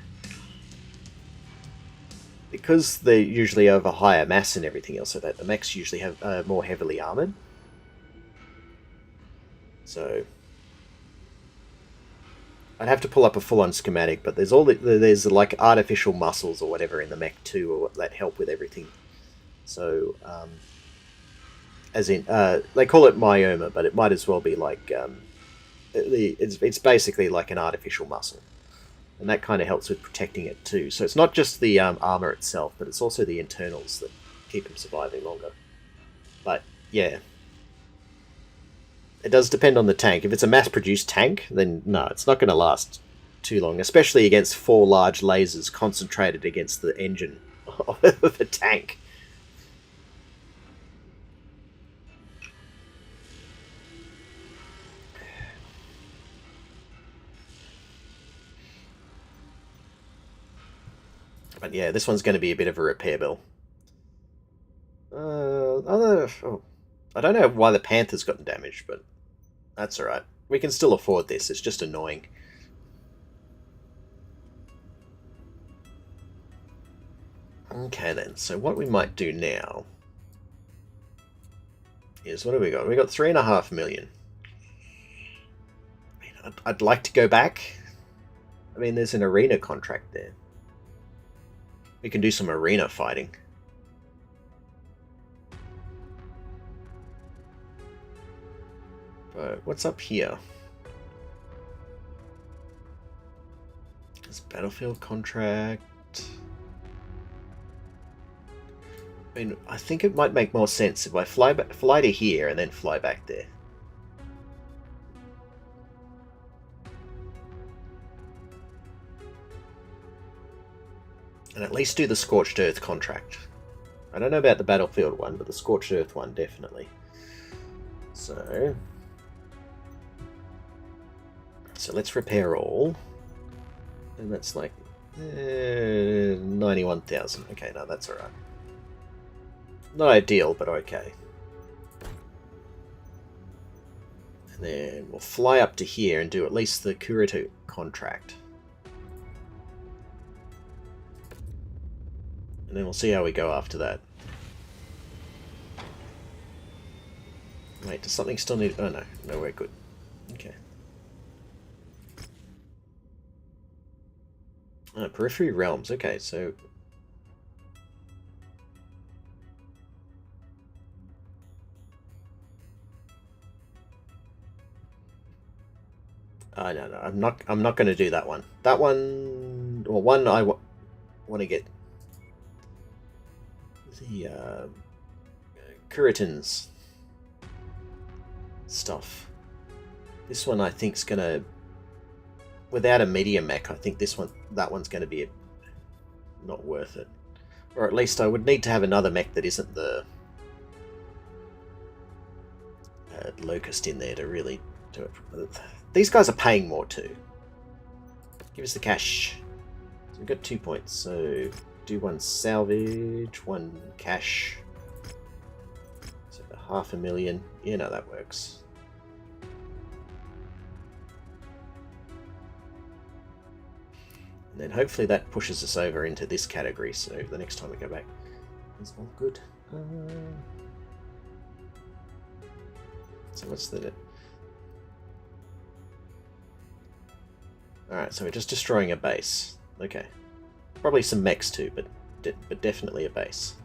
because they're usually over higher mass and everything else, so that the mechs usually have more heavily armored. So I'd have to pull up a full-on schematic, but there's like artificial muscles or whatever in the mech too, or that help with everything. So as in they call it myoma, but it might as well be like it's basically like an artificial muscle, and that kind of helps with protecting it too. So it's not just the armor itself, but it's also the internals that keep them surviving longer. But yeah. It does depend on the tank. If it's a mass-produced tank, then no, it's not going to last too long, especially against 4 large lasers concentrated against the engine of the tank. But yeah, this one's going to be a bit of a repair bill. I don't know why the Panther's gotten damaged, but that's alright. We can still afford this, it's just annoying. Okay then, so what we might do now is, what have we got? We got 3.5 million. I mean, I'd like to go back. I mean, there's an arena contract there. We can do some arena fighting. But what's up here? There's battlefield contract. I mean, I think it might make more sense if I fly to here and then fly back there. And at least do the Scorched Earth contract. I don't know about the battlefield one, but the Scorched Earth one definitely. So let's repair all. And that's like 91,000. Okay, no, that's alright. Not ideal, but okay. And then we'll fly up to here and do at least the Kurito contract. And then we'll see how we go after that. Wait, does something still need... Oh no, no, we're good. Okay. Periphery Realms, okay, so... No, I'm not going to do that one. That one... Well, one I want to get... The, Kuritan's stuff. This one I think's going to... Without a medium mech, I think that one's going to be not worth it. Or at least I would need to have another mech that isn't the Locust in there to really do it. These guys are paying more too. Give us the cash. So we've got 2 points, so do 1 salvage, 1 cash. So 500,000. Yeah, no, that works. And then hopefully that pushes us over into this category, so the next time we go back is all good. So what's the... Alright, so we're just destroying a base. Okay. Probably some mechs too, but definitely a base.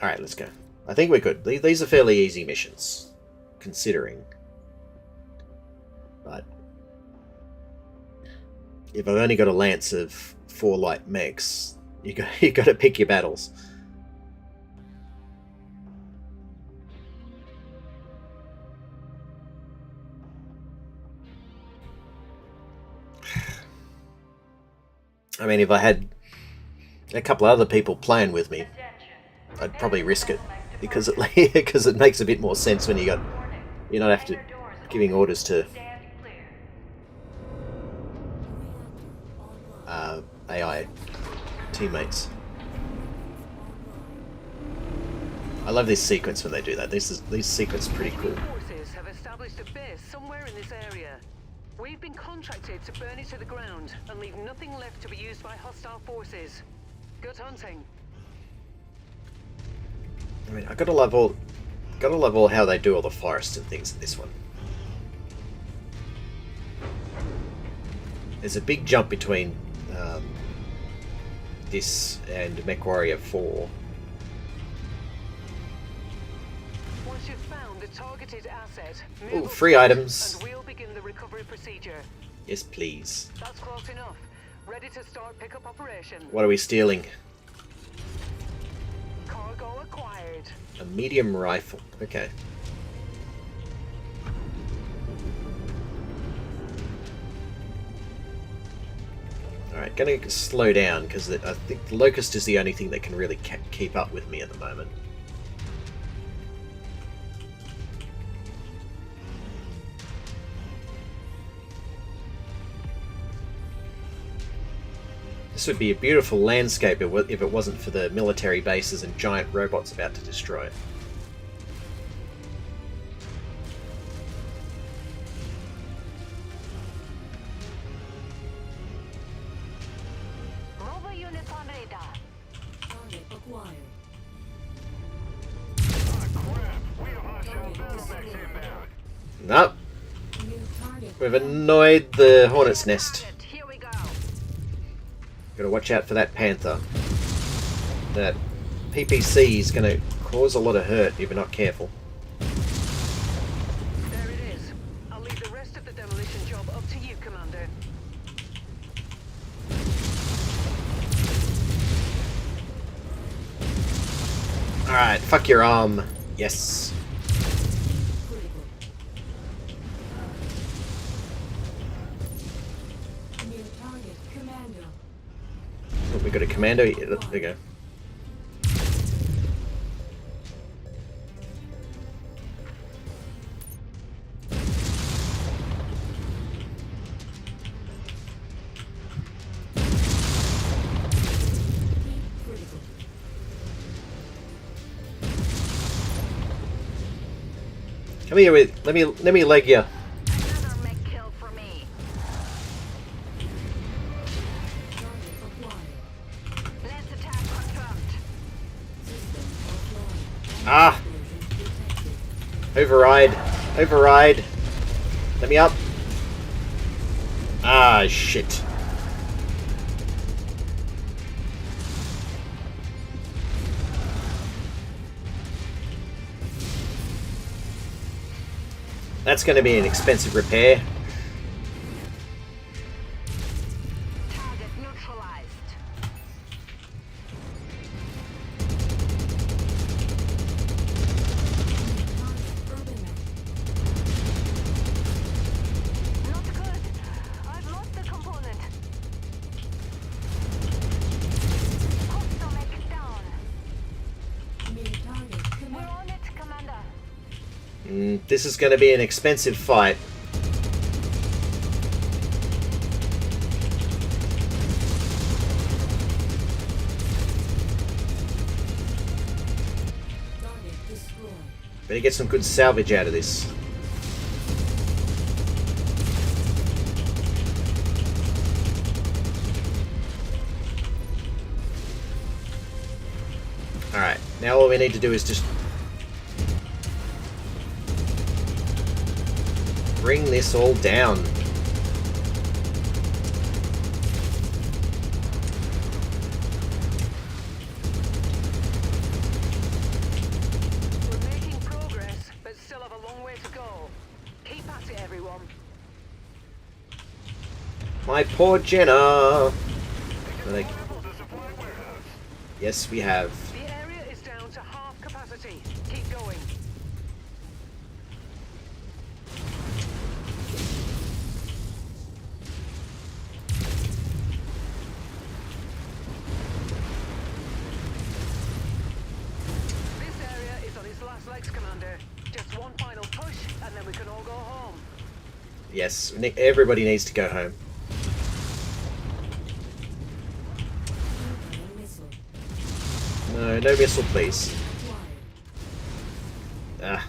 Alright, let's go. I think we're good. These are fairly easy missions, considering. But if I've only got a lance of 4 light mechs, you got to pick your battles. I mean, if I had a couple other people playing with me, I'd probably risk it because it makes a bit more sense when you're not have to giving orders to AI teammates. I love this sequence when they do that. This sequence is pretty cool. Forces have established a base somewhere in this area. We've been contracted to burn it to the ground and leave nothing left to be used by hostile forces. Good hunting. I mean, I gotta love all how they do all the forests and things in this one. There's a big jump between this and Mechwarrior 4. Once you've found the targeted asset, Ooh, free items. and we'll begin the recovery procedure. Yes, please. That's close enough. Ready to start pickup operation. What are we stealing? Cargo acquired. A medium rifle. Okay. Alright, gonna slow down because I think the Locust is the only thing that can really keep up with me at the moment. This would be a beautiful landscape if it wasn't for the military bases and giant robots about to destroy it. Mobile units on radar. Target acquired. Nope. New target. We've annoyed the Hornet's Nest. Here we go. Gotta watch out for that Panther. That PPC is gonna cause a lot of hurt if you're not careful. There it is. I'll leave the rest of the demolition job up to you, Commander. Alright, fuck your arm. Yes. Critical. New target. Commando. Oh, we got a commando. Yeah, there we go. Critical. Come here with let me leg you. Another mech kill for me. Target acquired. Let's attack confirmed. System offline. Ah! Explosion detected. Override. Let me up. Ah, shit. That's going to be an expensive repair. Target neutralized. Urban map. Not good. I've lost the component. Hostile mech down. New target. We're Commando. on it, Commander. This is going to be an expensive fight. Target destroyed. Better get some good salvage out of this. Alright, now all we need to do is just bring this all down. We're making progress, but still have a long way to go. Keep at it, everyone. My poor Jenna. Like, yes, we have. The area is down to half capacity. Keep going. likes, Commander. Just one final push, and then we can all go home. Yes, everybody needs to go home. Incoming missile. No, no missile, please. Acquired. Ah.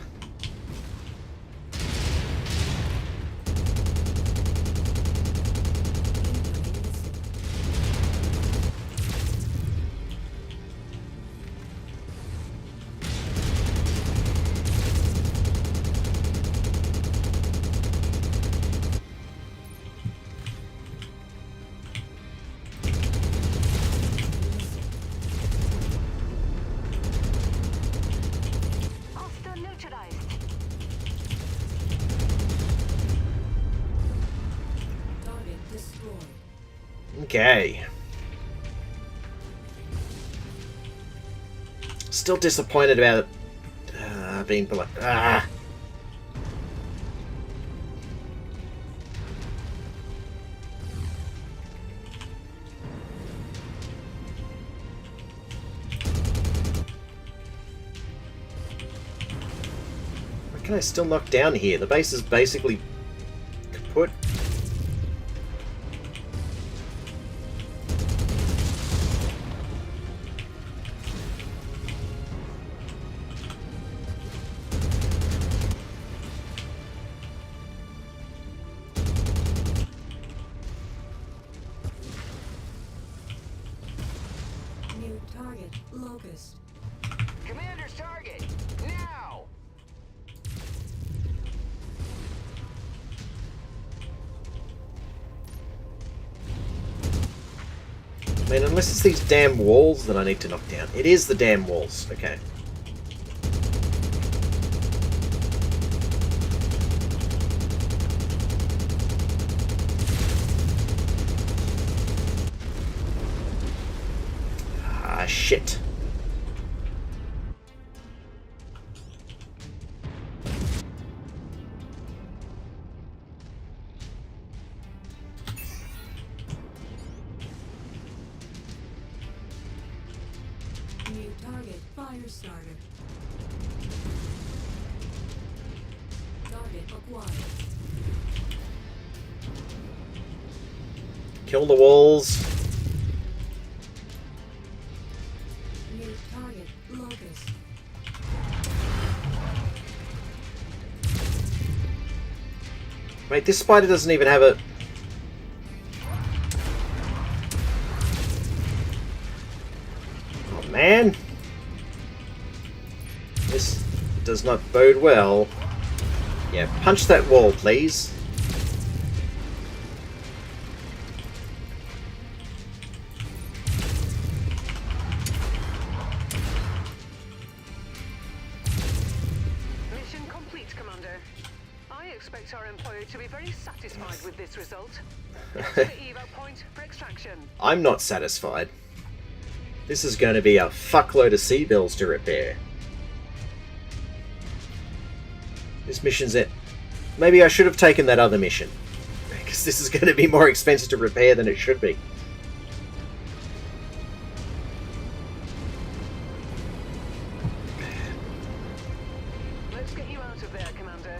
Incoming missile. Hostile neutralized. Target destroyed. Okay. Still disappointed about being below. Ah. Why can I still knock down here? The base is basically kaput. New target locust. Commander's target! Now! I mean, unless it's these damn walls that I need to knock down. It is the damn walls. Okay. Ah, shit. New target fire starter. Target acquired. Kill the walls. New target locust. Wait, this spider doesn't even have a... Oh, man. This does not bode well. Yeah, punch that wall, please. Mission complete, Commander. I expect our employer to be very satisfied with this result. Get to the eval point for extraction. I'm not satisfied. This is going to be a fuckload of sea bills to repair. This mission's it. Maybe I should have taken that other mission. Because this is going to be more expensive to repair than it should be. Let's get you out of there, Commander.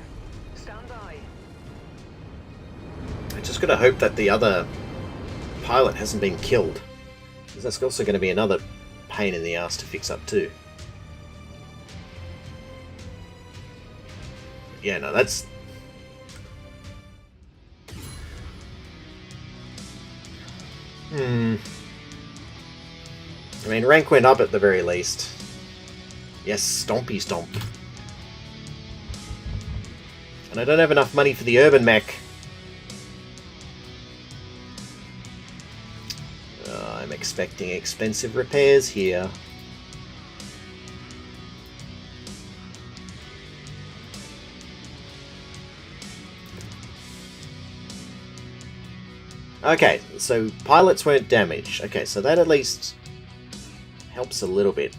Stand by. I just gotta hope that the other pilot hasn't been killed. Because that's also going to be another pain in the ass to fix up too. Yeah, no, that's... I mean, rank went up at the very least. Yes, stompy stomp. And I don't have enough money for the urban mech. I'm expecting expensive repairs here. Okay, so pilots weren't damaged. Okay, so that at least helps a little bit.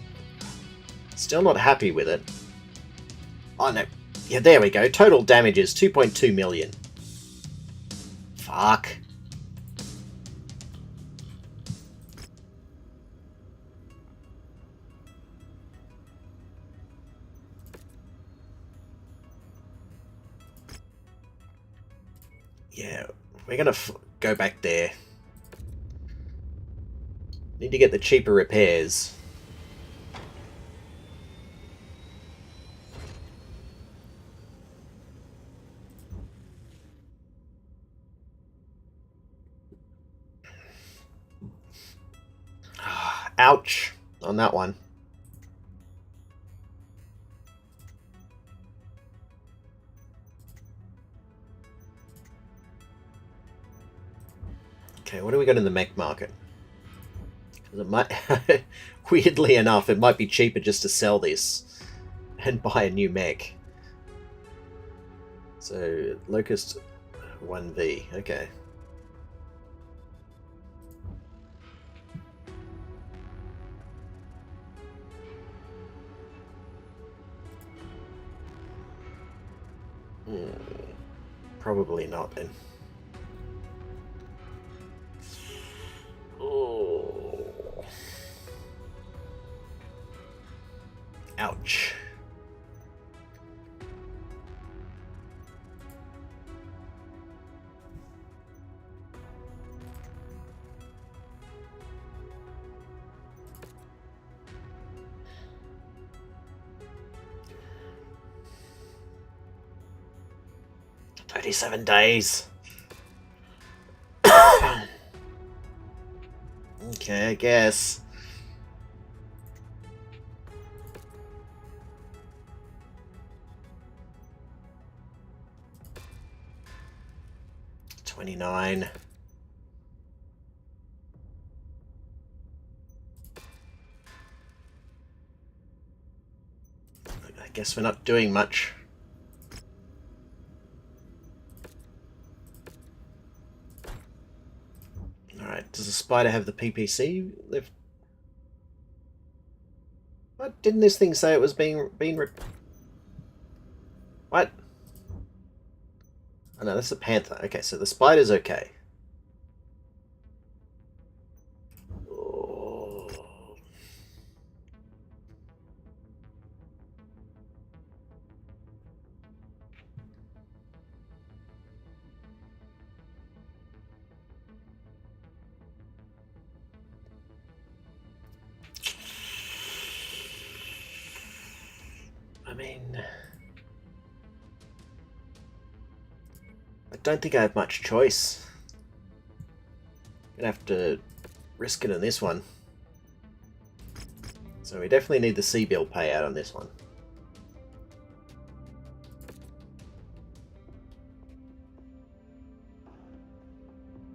Still not happy with it. Oh no. Yeah, there we go. Total damages 2.2 million. Fuck. Yeah, we're gonna go back there. Need to get the cheaper repairs. Ouch on that one. Okay, what do we got in the mech market? It might, weirdly enough, it might be cheaper just to sell this and buy a new mech. So, Locust 1V, okay. Probably not then. Oh. Ouch. "37 days. Okay, I guess. $29. I guess we're not doing much. Alright, does the spider have the PPC lift? What? Didn't this thing say it was being what? Oh no, that's the panther. Okay, so the spider's okay. Oh. I mean, I don't think I have much choice. I'm gonna have to risk it in this one. So we definitely need the C-bill payout on this one.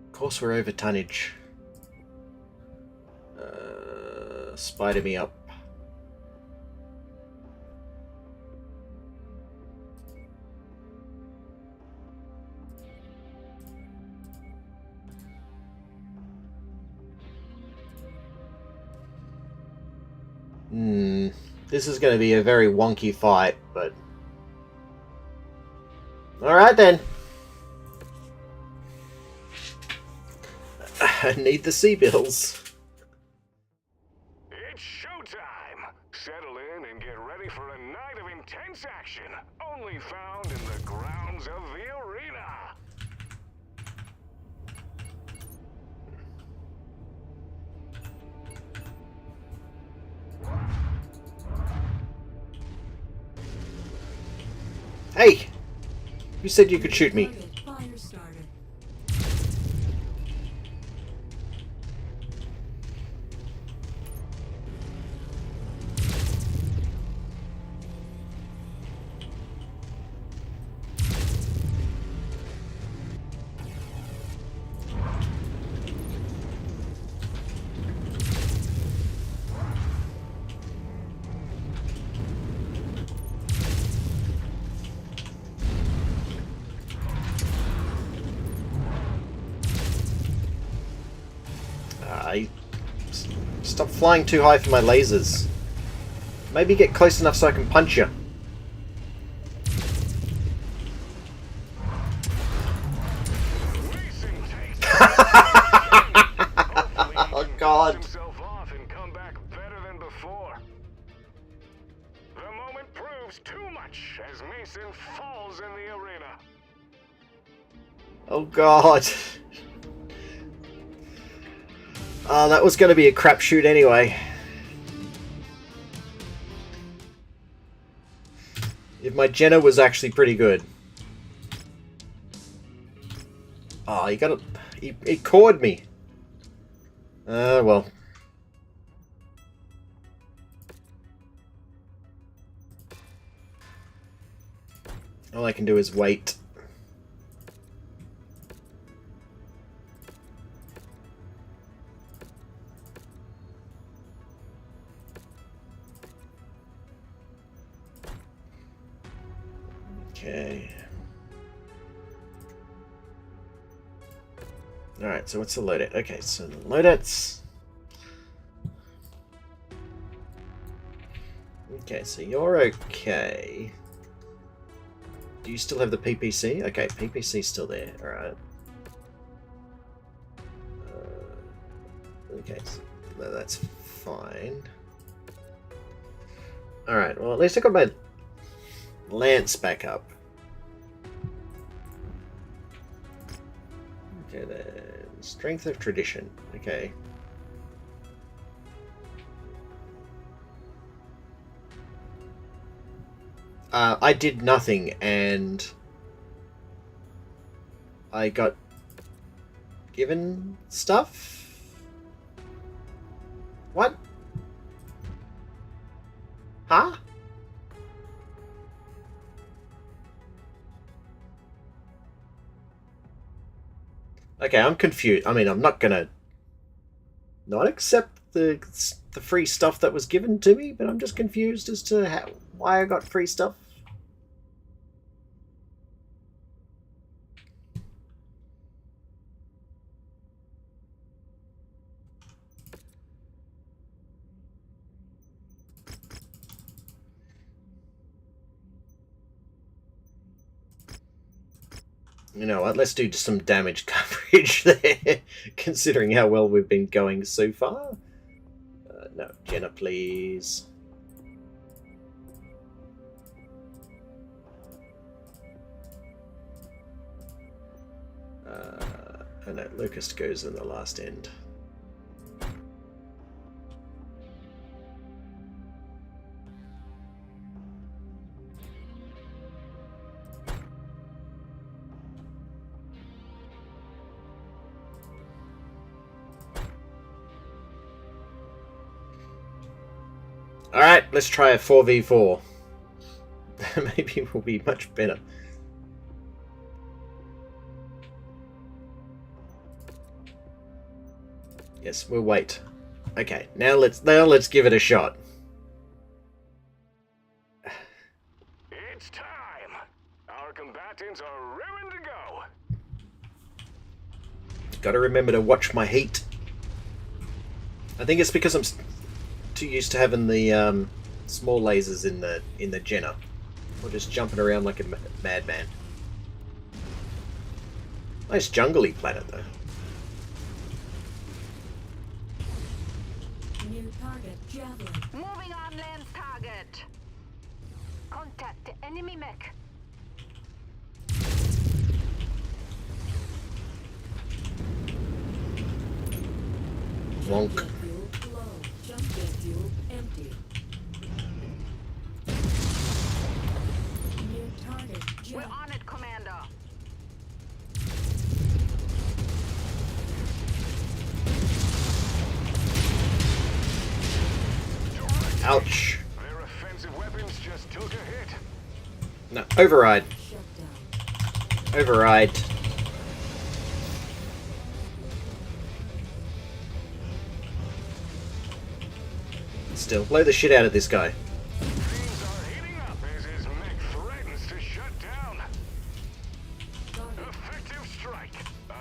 Of course we're over tonnage. Spider me up. This is going to be a very wonky fight, but... Alright then. I need the C-bills. It's showtime! Settle in and get ready for a night of intense action, only found in the grounds of the arena! Hey! You said you could shoot me. Target fire started. Stop flying too high for my lasers. Maybe get close enough so I can punch you. Oh God. Himself off and come back better than before. The moment proves too much as Mason falls in the arena. Oh god. Oh, that was going to be a crapshoot anyway. If my Jenna was actually pretty good. Oh, he got it. He cored me. Well. All I can do is wait. Okay. Alright, so what's the loadout? Okay, so the loadouts... Okay, so you're okay. Do you still have the PPC? Okay, PPC's still there. Alright. Okay, so that's fine. Alright, well at least I got my lance back up. Okay then. Strength of tradition. Okay. I did nothing and I got given stuff? What? Huh? Okay, I'm confused. I mean, I'm not gonna not accept the free stuff that was given to me, but I'm just confused as to why I got free stuff. You know what, let's do some damage coverage there, considering how well we've been going so far. No, Jenna, please. And that Locust goes in the last end. Alright, let's try a 4v4. Maybe we'll be much better. Yes, we'll wait. Okay, now let's give it a shot. It's time. Our combatants are raring to go. Gotta remember to watch my heat. I think it's because I'm too used to having the small lasers in the Jenna. Or just jumping around like a madman. Nice jungly planet though. New target, Javelin. Moving on lens target. Contact the enemy mech. Wonk. Jet fuel low. Jump jet fuel empty. New target, We're Jet. on it, Commander. Ouch. Their offensive weapons just took a hit. No, override. Shut down. Override. Still, blow the shit out of this guy. Things are heating up as his mech threatens to shut down. Target. Effective strike.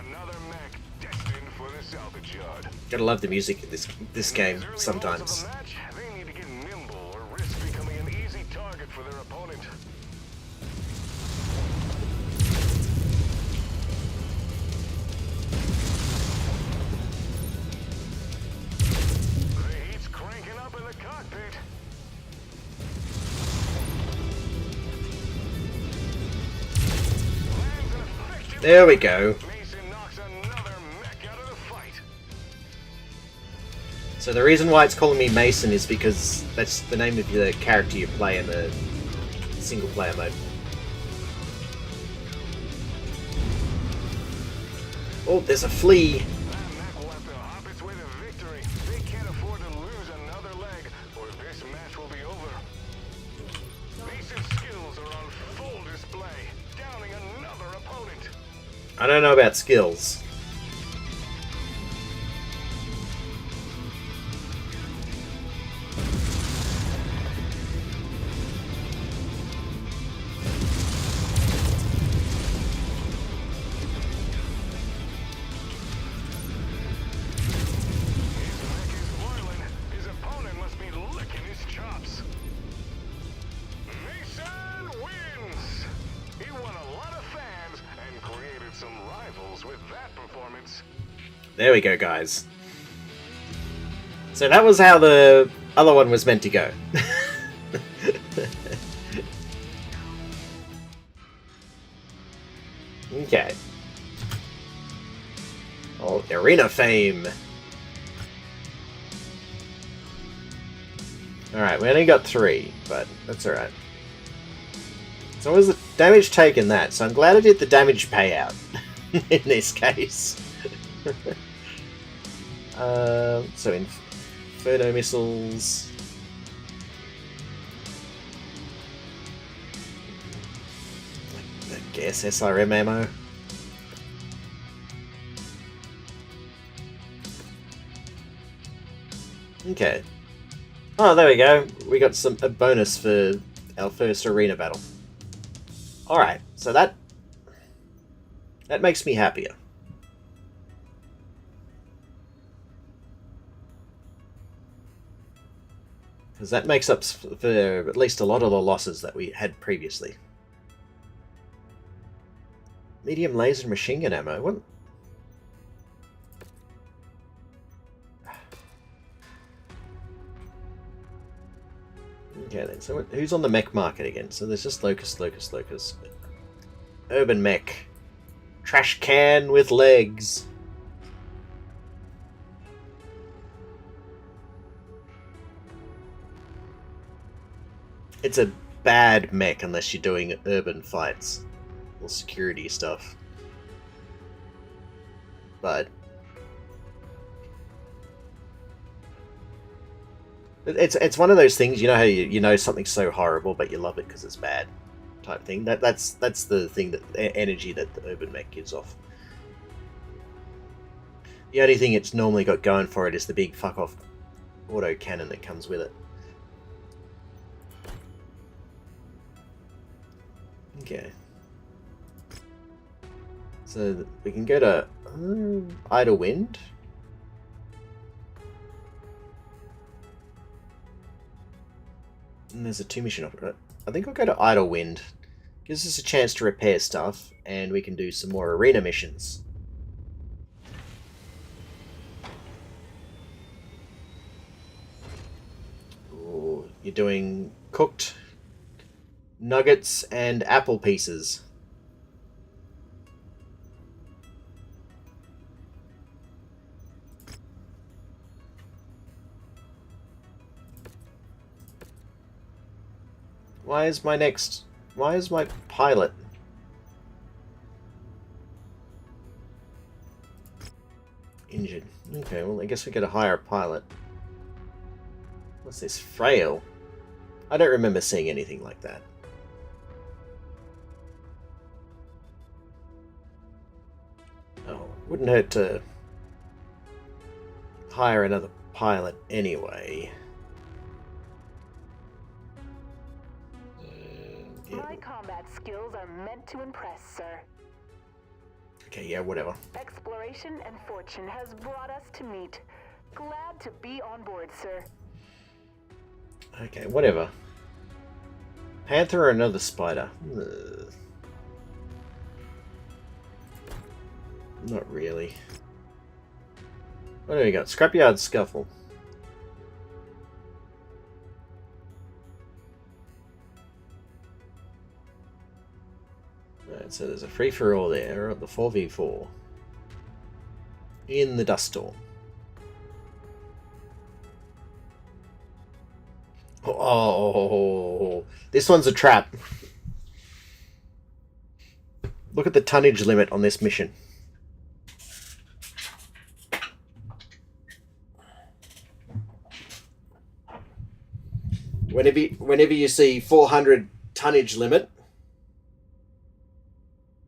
Another mech destined for the salvage yard. Gotta love the music in this game In these early sometimes. moments of the match, they need to get nimble or risk becoming an easy target for their opponent. The heat's cranking up in the cockpit. Lands an effective There we go. Mason knocks another mech out of the fight. So the reason why it's calling me Mason is because that's the name of the character you play in the single player mode. Oh, there's a flea. That mech will have to hop its way to victory. They can't afford to lose another leg, or this match will be over. Mason's skills are on full display, downing another opponent. I don't know about skills. There we go, guys. So that was how the other one was meant to go. Okay. Oh, arena fame. Alright, we only got 3, but that's alright. So what was the damage taken that? So I'm glad I did the damage payout in this case. So Inferno missiles. I guess SRM ammo. Okay. Oh, there we go. We got a bonus for our first arena battle. Alright, so that makes me happier. Because that makes up for at least a lot of the losses that we had previously. Medium laser machine gun ammo. What? Okay then, so who's on the mech market again? So there's just Locust. Urban mech. Trash can with legs. It's a bad mech unless you're doing urban fights or security stuff. But it's one of those things, you know how you know something's so horrible but you love it because it's bad type thing. That's the thing, that energy that the urban mech gives off. The only thing it's normally got going for it is the big fuck off auto cannon that comes with it. Okay. So we can go to Idle Wind. And there's a 2-mission offer. I think I'll go to Idle Wind. Gives us a chance to repair stuff, and we can do some more arena missions. Ooh, you're doing cooked nuggets and apple pieces. Why is my pilot? Injured. Okay, well I guess we gotta hire a pilot. What's this? Frail? I don't remember seeing anything like that. Oh, wouldn't hurt to hire another pilot anyway. My combat skills are meant to impress, sir. Okay, yeah, whatever. Exploration and fortune has brought us to meet. Glad to be on board, sir. Okay, whatever. Panther or another spider? Ugh. Not really. What do we got? Scrapyard Scuffle. Alright, so there's a free-for-all there at the 4v4. In the dust storm. Oh, this one's a trap. Look at the tonnage limit on this mission. Whenever you see 400 tonnage limit,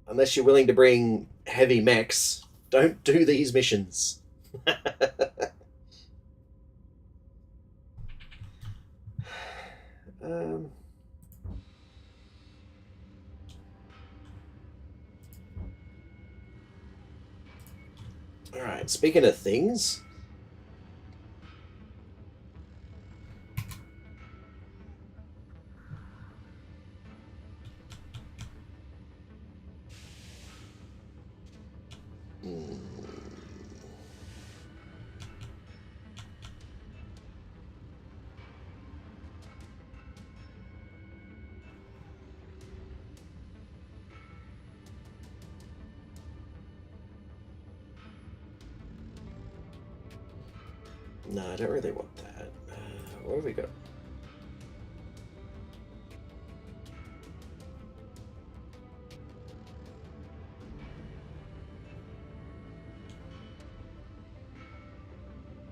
unless you're willing to bring heavy mechs, don't do these missions. Alright, speaking of things... No, I don't really want that. What have we got?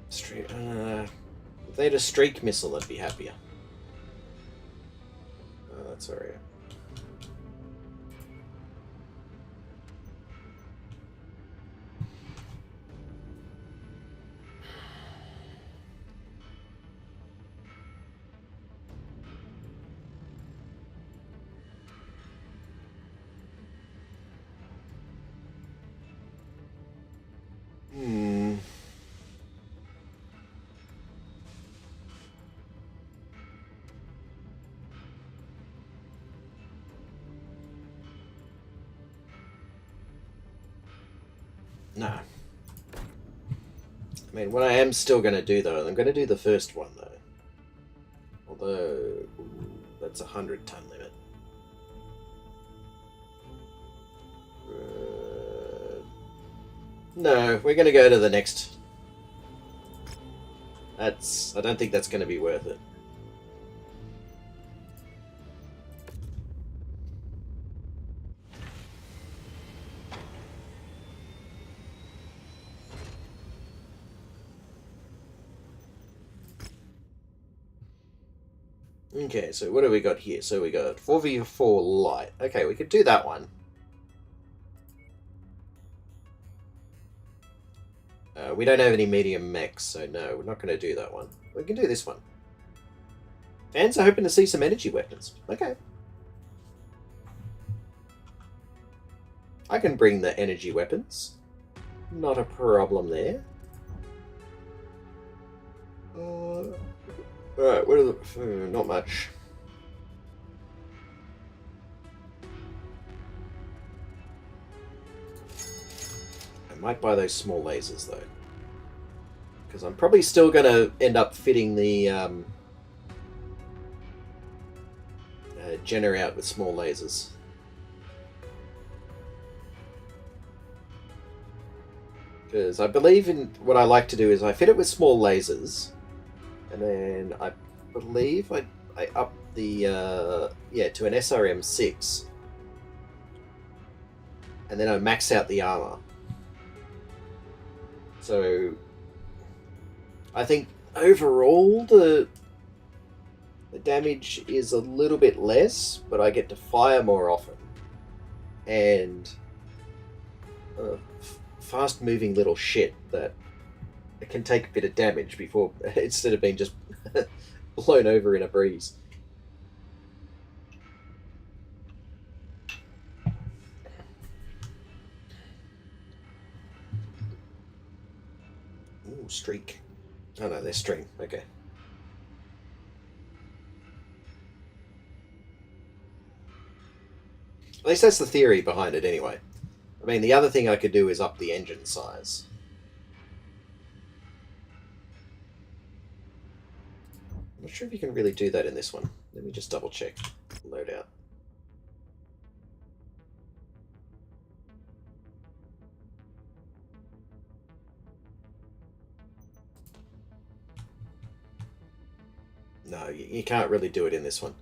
If they had a streak missile, I'd be happier. Oh, that's alright. No. I mean, what I am still going to do, though, I'm going to do the first one, though. Although, that's a 100-ton limit. No, we're going to go to the next. I don't think that's going to be worth it. Okay, so what do we got here? So we got 4v4 light. Okay, we could do that one. We don't have any medium mechs, so no, we're not going to do that one. We can do this one. Fans are hoping to see some energy weapons. Okay. I can bring the energy weapons. Not a problem there. Alright, what are the... not much. I might buy those small lasers, though. Because I'm probably still going to end up fitting the Jenner out with small lasers. Because I believe in what I like to do is I fit it with small lasers, and then I believe I up the to an SRM6, and then I max out the armor. So I think overall the damage is a little bit less, but I get to fire more often, and fast-moving little shit that it can take a bit of damage before instead of being just blown over in a breeze. Ooh, streak. Oh no, they're string. Okay. At least that's the theory behind it anyway. I mean, the other thing I could do is up the engine size. I'm not sure if you can really do that in this one. Let me just double check. Loadout. No, you can't really do it in this one.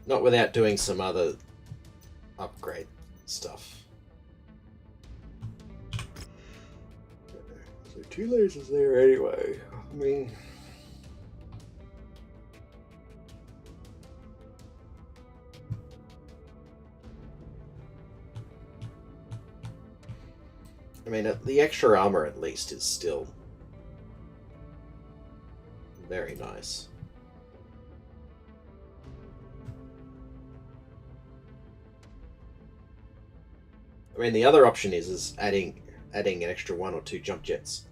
Not without doing some other upgrade stuff. So 2 lasers there anyway. I mean... the extra armor at least is still very nice. I mean, the other option is adding an extra 1 or 2 jump jets.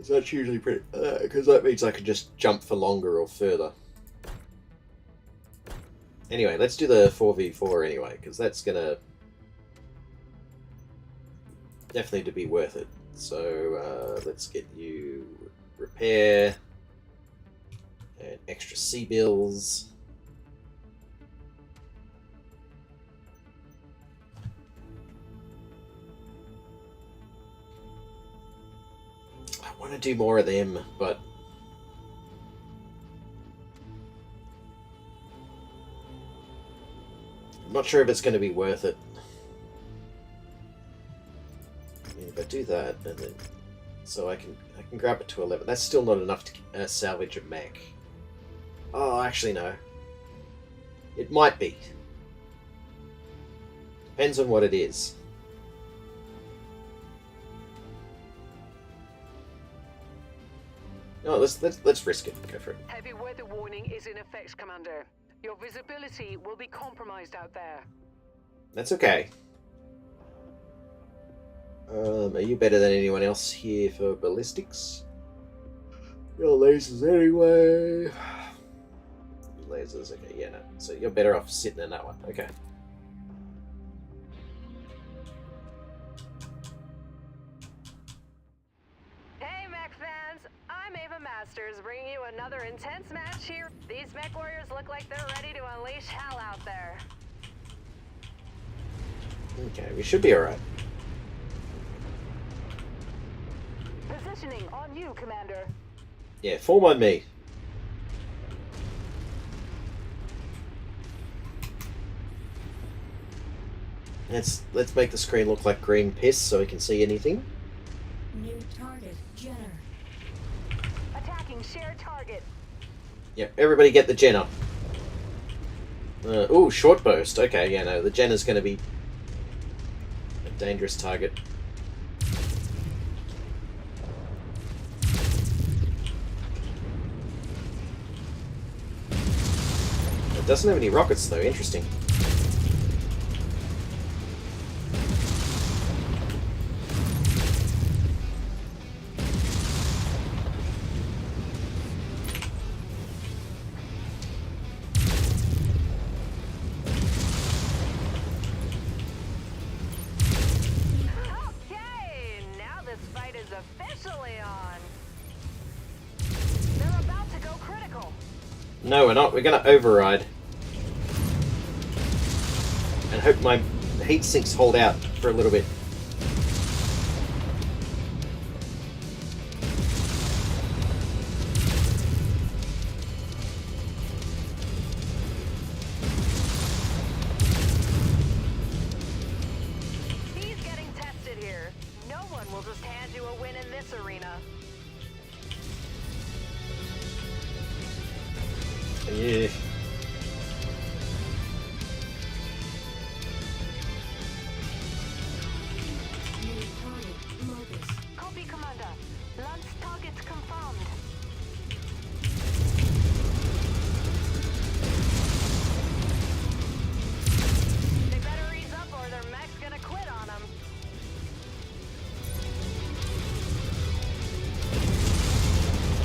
That's usually pretty, because that means I can just jump for longer or further. Anyway, let's do the 4v4 anyway, because that's gonna definitely to be worth it. So let's get you repair and extra C bills. I want to do more of them, but I'm not sure if it's going to be worth it. If I do that, and then so I can grab it to 11. That's still not enough to salvage a mech. Oh, actually no. It might be. Depends on what it is. No, let's risk it. Go for it. Heavy weather warning is in effect, Commander. Your visibility will be compromised out there. That's okay. Are you better than anyone else here for ballistics? Your lasers anyway. Lasers, okay, yeah, no. So you're better off sitting in that one, okay. Hey, mech fans! I'm Ava Masters, bringing you another intense match here. These Mechwarriors look like they're ready to unleash hell out there. Okay, we should be alright. Positioning on you, Commander. Yeah, form on me. Let's make the screen look like green piss so we can see anything. New target, Jenner. Attacking shared target. Yep, everybody get the Jenner. Ooh, short burst. Okay, yeah, no, the Jenner's going to be a dangerous target. It doesn't have any rockets though, interesting. Okay, now this fight is officially on. They're about to go critical. No, we're not. We're going to override. And hope my heat sinks hold out for a little bit. He's getting tested here. No one will just hand you a win in this arena. Yeah. New target, Locust. Copy, Commander. Launch target confirmed. They better ease up or their mech's gonna quit on them.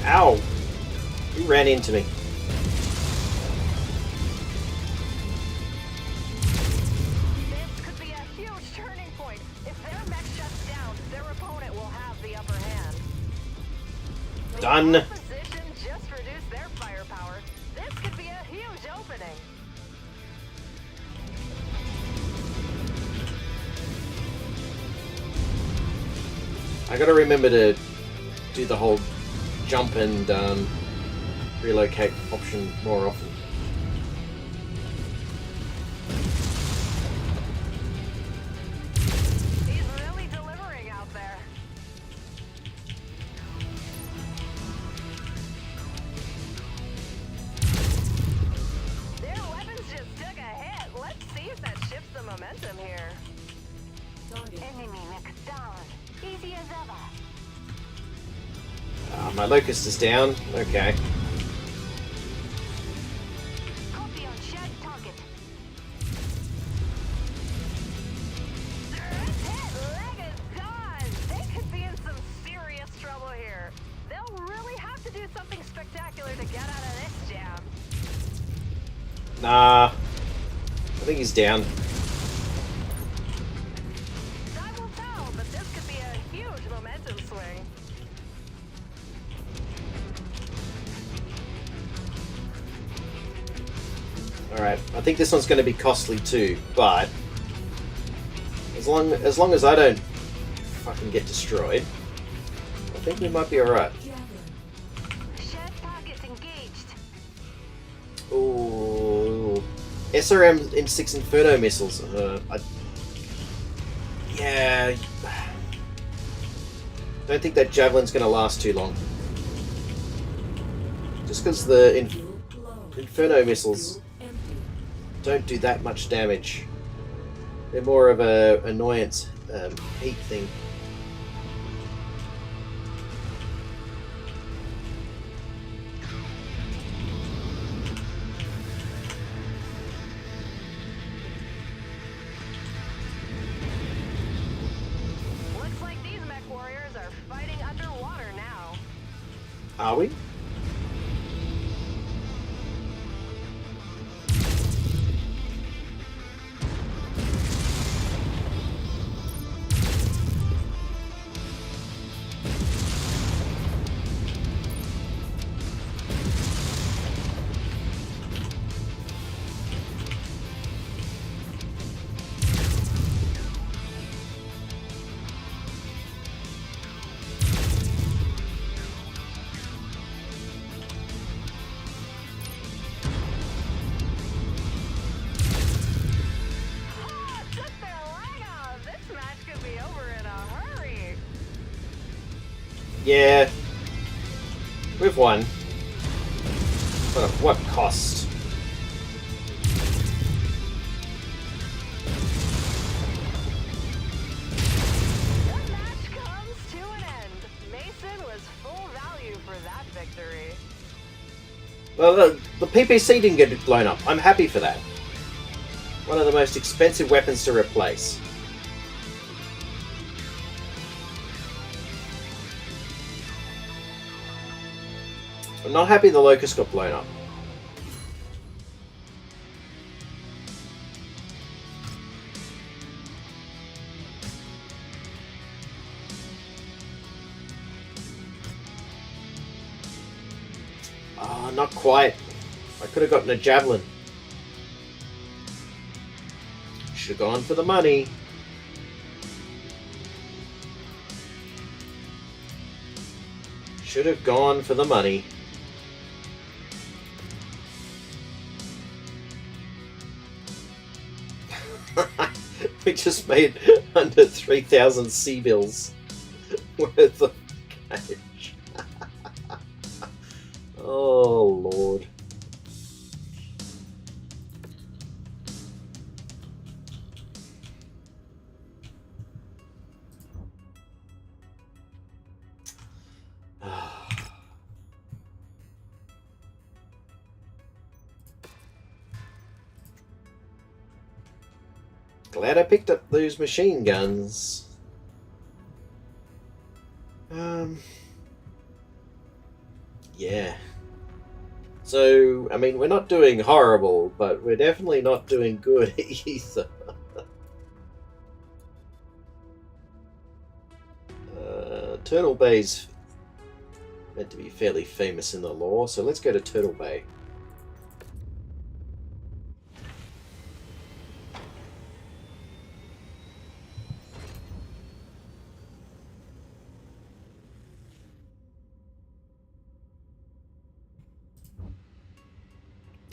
Ow! You ran into me. This could be a huge turning point. If their mech shuts down, their opponent will Done. Opposition just reduced their firepower. This could be a huge opening. I gotta remember to do the whole jump and relocate option more often. He's really delivering out there. Their weapons just took a hit. Let's see if that shifts the momentum here. Target. Enemy mix down. Easy as ever. My locust is down. Okay. Copy on shared target. Leg is gone. They could be in some serious trouble here. They'll really have to do something spectacular to get out of this jam. Nah. I think he's down. Time will tell, but this could be a huge momentum swing. Alright, I think this one's going to be costly too, but as long as I don't fucking get destroyed, I think we might be alright. Javelin. Shared target engaged. Ooh. SRM in 6 Inferno missiles. Yeah. Don't think that javelin's going to last too long. Just because the Fuel low. Inferno missiles Empty. don't do that much damage. They're more of a annoyance heat thing. Looks like these Mechwarriors are fighting underwater now. Are we? Oh, took their leg off. This match could be over in a hurry. Yeah. We've won. But at what cost? The match comes to an end. Mason was full value for that victory. Well, the PPC didn't get blown up. I'm happy for that. One of the most expensive weapons to replace. I'm not happy the Locust got blown up. Ah, not quite. I could have gotten a javelin. Should have gone for the money. Should have gone for the money. We just made under 3,000 C-bills worth of cash. Oh, Lord. Glad I picked up those machine guns. Yeah. So, I mean, we're not doing horrible, but we're definitely not doing good either. Eternal Bay's Meant to be fairly famous in the lore, so let's go to Turtle Bay.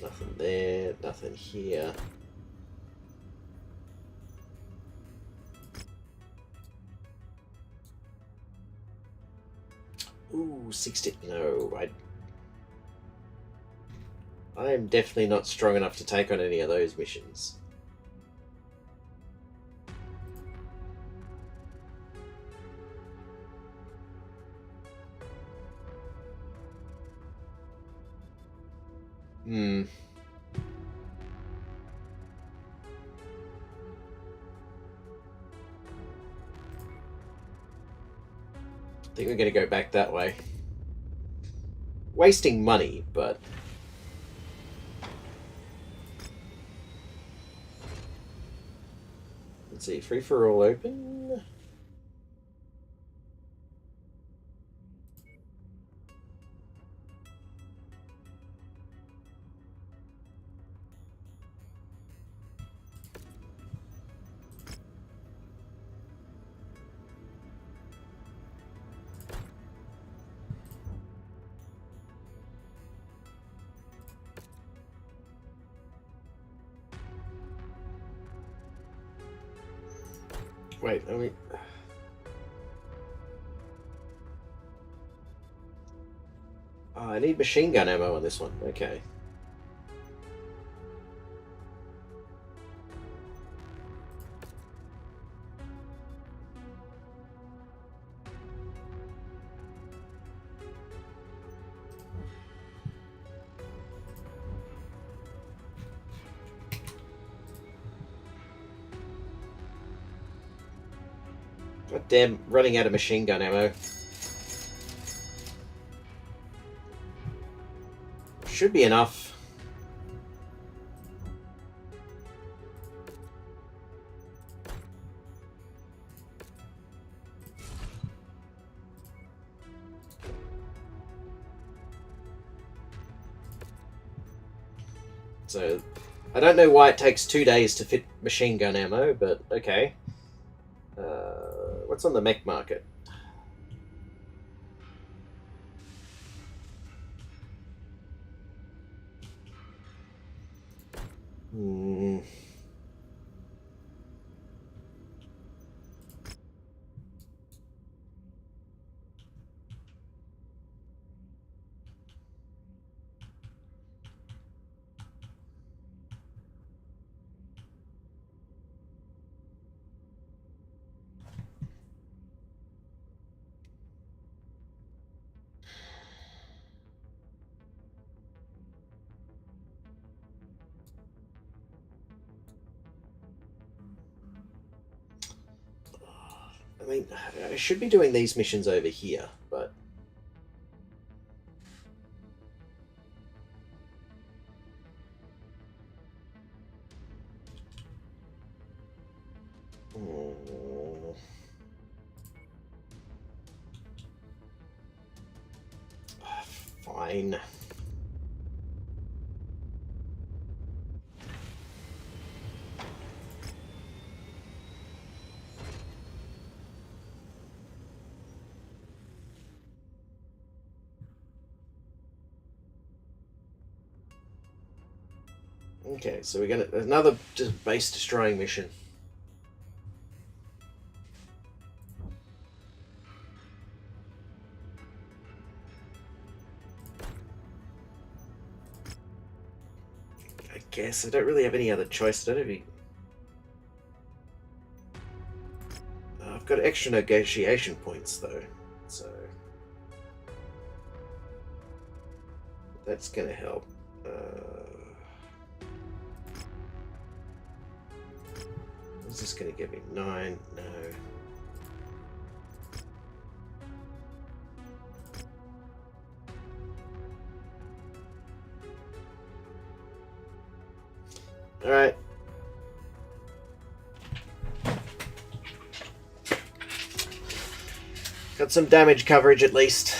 Nothing there, nothing here. Ooh, 60. No, I am definitely not strong enough to take on any of those missions. Hmm. I think we're going to go back that way. Wasting money, but... Let's see, free for all open? Wait, let me... Oh, I need machine gun ammo on this one. Okay. God damn, running out of machine gun ammo. Should be enough. So, I don't know why it takes 2 days to fit machine gun ammo, but okay. What's on the mech market? Hmm. I mean, I should be doing these missions over here, but... Fine. Okay, so we're gonna another just base destroying mission. I guess I don't really have any other choice. I don't have any... I've got extra negotiation points though, so that's gonna help. Is this going to give me 9? No. Alright. Got some damage coverage at least.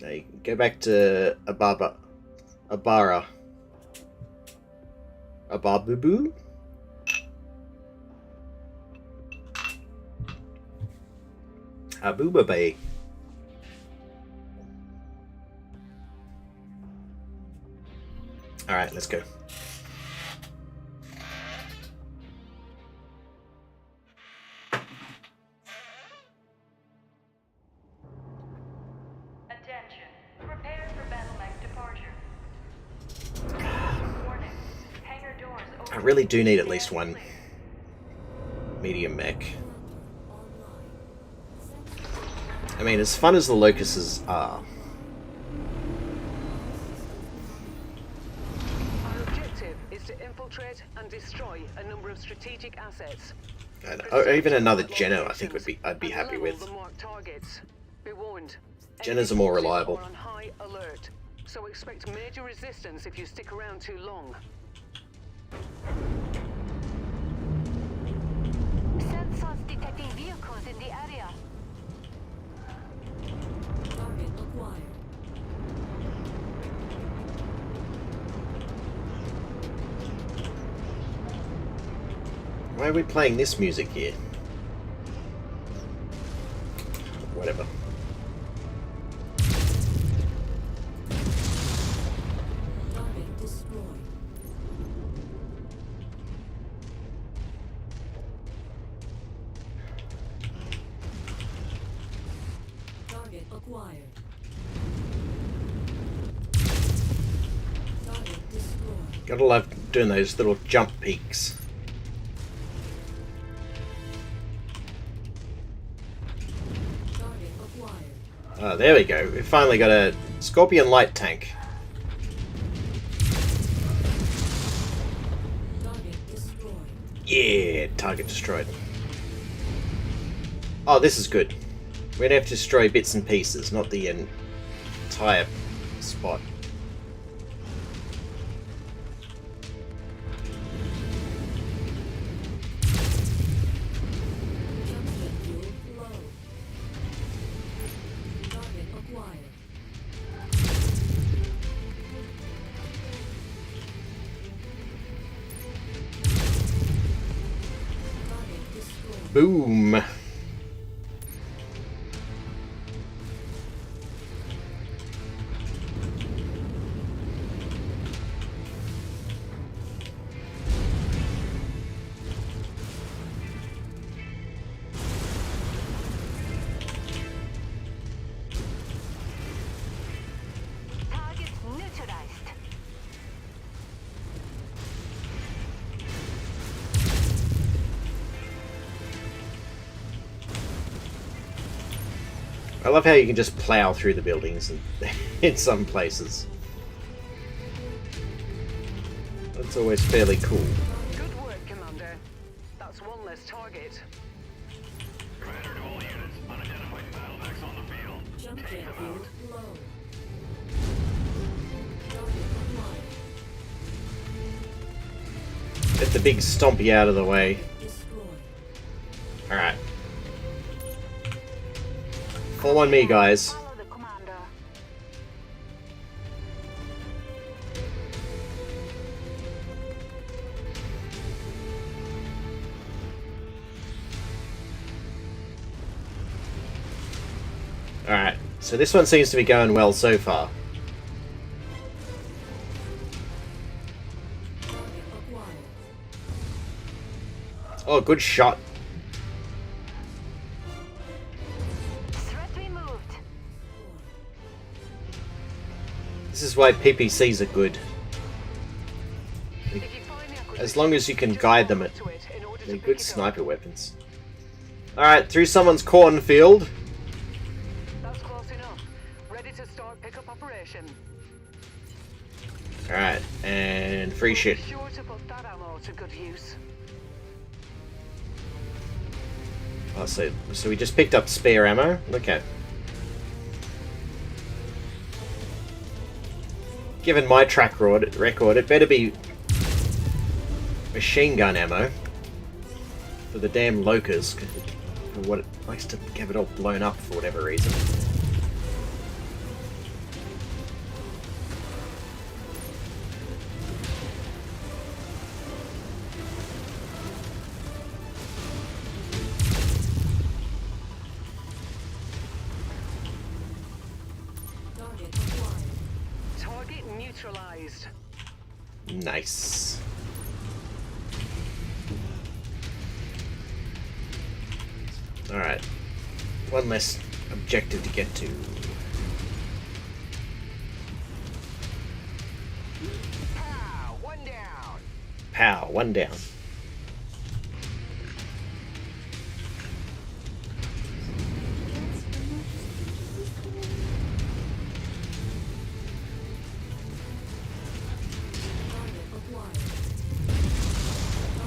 Okay, go back to Abara. Ababubu? Abuba Bay. Alright, let's go. Attention. Prepare for battle mech departure. Warning. Hangar doors open. I really do need at least one medium mech. I mean, as fun as the locusts are, Our objective is to infiltrate and destroy a number of strategic assets. or even another Jenna, I think I'd be happy with. The marked targets. Be warned. Jennas are more reliable. Are on high alert, so expect major resistance if you stick around too long. Sensors detecting vehicles in the area. Target acquired. Why are we playing this music here? Whatever. Target destroyed. Target acquired. Target destroyed. Gotta love doing those little jump peaks. Target acquired. Oh, there we go. We finally got a Scorpion light tank. Target destroyed. Yeah, target destroyed. Oh, this is good. We're gonna have to destroy bits and pieces, not the entire spot. Jump jet fuel low. Target acquired. Target destroyed. Boom! Targets neutralized. I love how you can just plow through the buildings in some places. That's always fairly cool. Good work, Commander. That's one less target. Commander to all units. Unidentified battle mechs on the field. Jump jet Take them fuel out. low. Target acquired. Get the big stompy out of the way. Destroyed. Alright. Fall on me, guys. Follow the commander. Alright, so this one seems to be going well so far. Target acquired. Oh, good shot. Threat removed. This is why PPCs are good. If you find the acquisition, As long as you can just guide them, hold on to it in order to they're pick good it up. sniper weapons. Alright, through someone's cornfield. That's close enough. Ready to start pickup operation. Alright, and free shit. Be sure to put that ammo to good use. Oh, so we just picked up spare ammo? Okay. Given my track record, it better be machine gun ammo for the damn locust. For what it likes to have it all blown up for whatever reason. neutralized. Nice. Alright. One less objective to get to. Pow! One down. Pow, one down.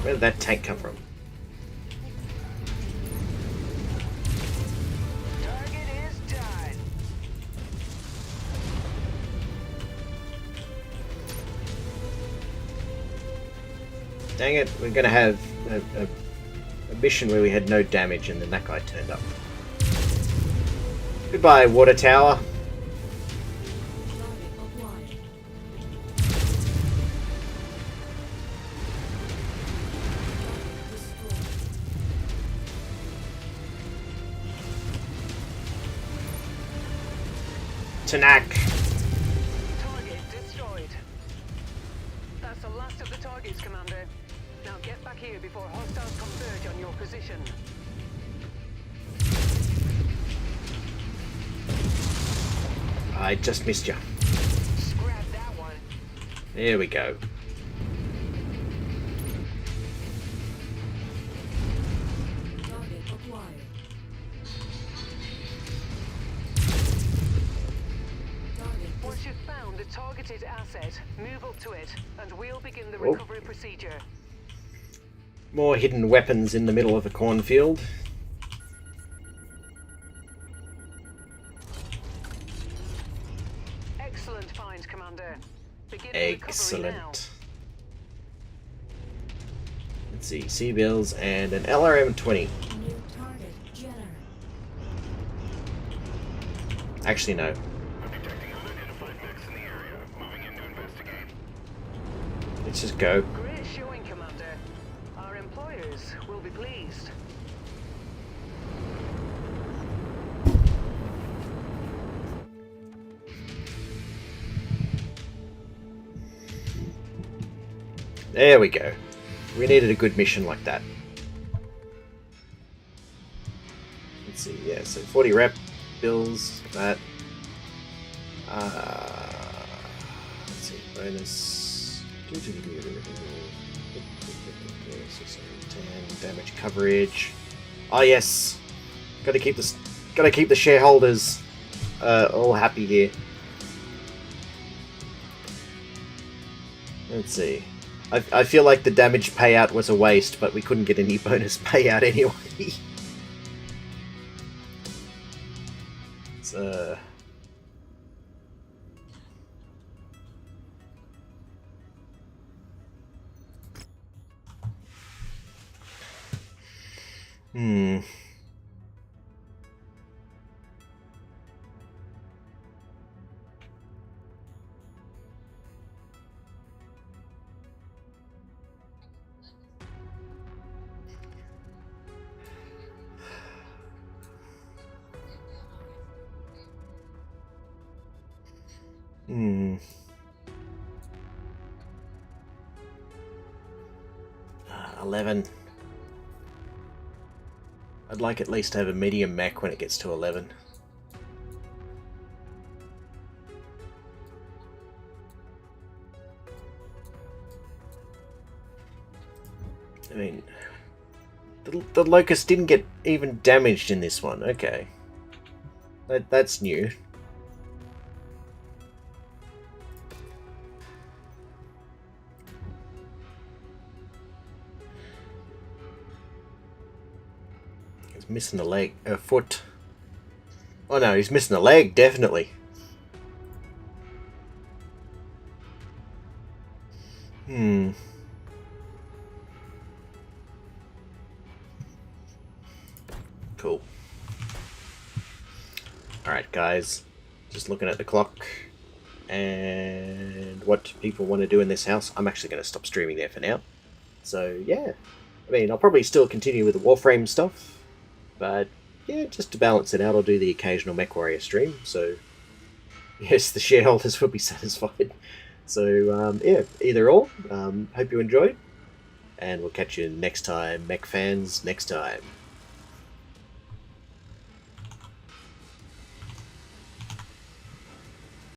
Where did that tank come from? Target is done. Dang it, we're gonna have a mission where we had no damage and then that guy turned up. Goodbye, water tower. Tanak. Target destroyed. That's the last of the targets, Commander. Now get back here before hostiles converge on your position. I just missed you. Scrap that one. There we go. Target acquired. Target Once you've found the targeted asset, move up to it, and we'll begin the Oh. recovery procedure. More hidden weapons in the middle of a cornfield. Excellent find, Commander. Begin the recovery now. Excellent. Let's see, C-bills and an LRM-20. new target Jenner. Actually, no. I'm detecting unidentified mechs in the area. Moving in to investigate. Let's just go. Great showing, Commander. Our employers will be pleased. There we go. We needed a good mission like that. Let's see, yeah, so 40 rep bills, that. Let's see, bonus. 610 damage coverage. Oh yes, gotta keep the shareholders all happy here. Let's see. I feel like the damage payout was a waste, but we couldn't get any bonus payout anyway. It's Hmm. Hmm. 11. I'd like at least to have a medium mech when it gets to 11. I mean, the Locust didn't get even damaged in this one. Okay. That's new. He's missing a leg, a foot. Oh no, he's missing a leg, definitely. Hmm. Cool. Alright guys, just looking at the clock and what people want to do in this house. I'm actually going to stop streaming there for now. So yeah, I mean, I'll probably still continue with the Warframe stuff, but yeah, just to balance it out, I'll do the occasional Mechwarrior stream, so yes, the shareholders will be satisfied. So yeah, either or. Hope you enjoyed, and we'll catch you next time, mech fans. Next time.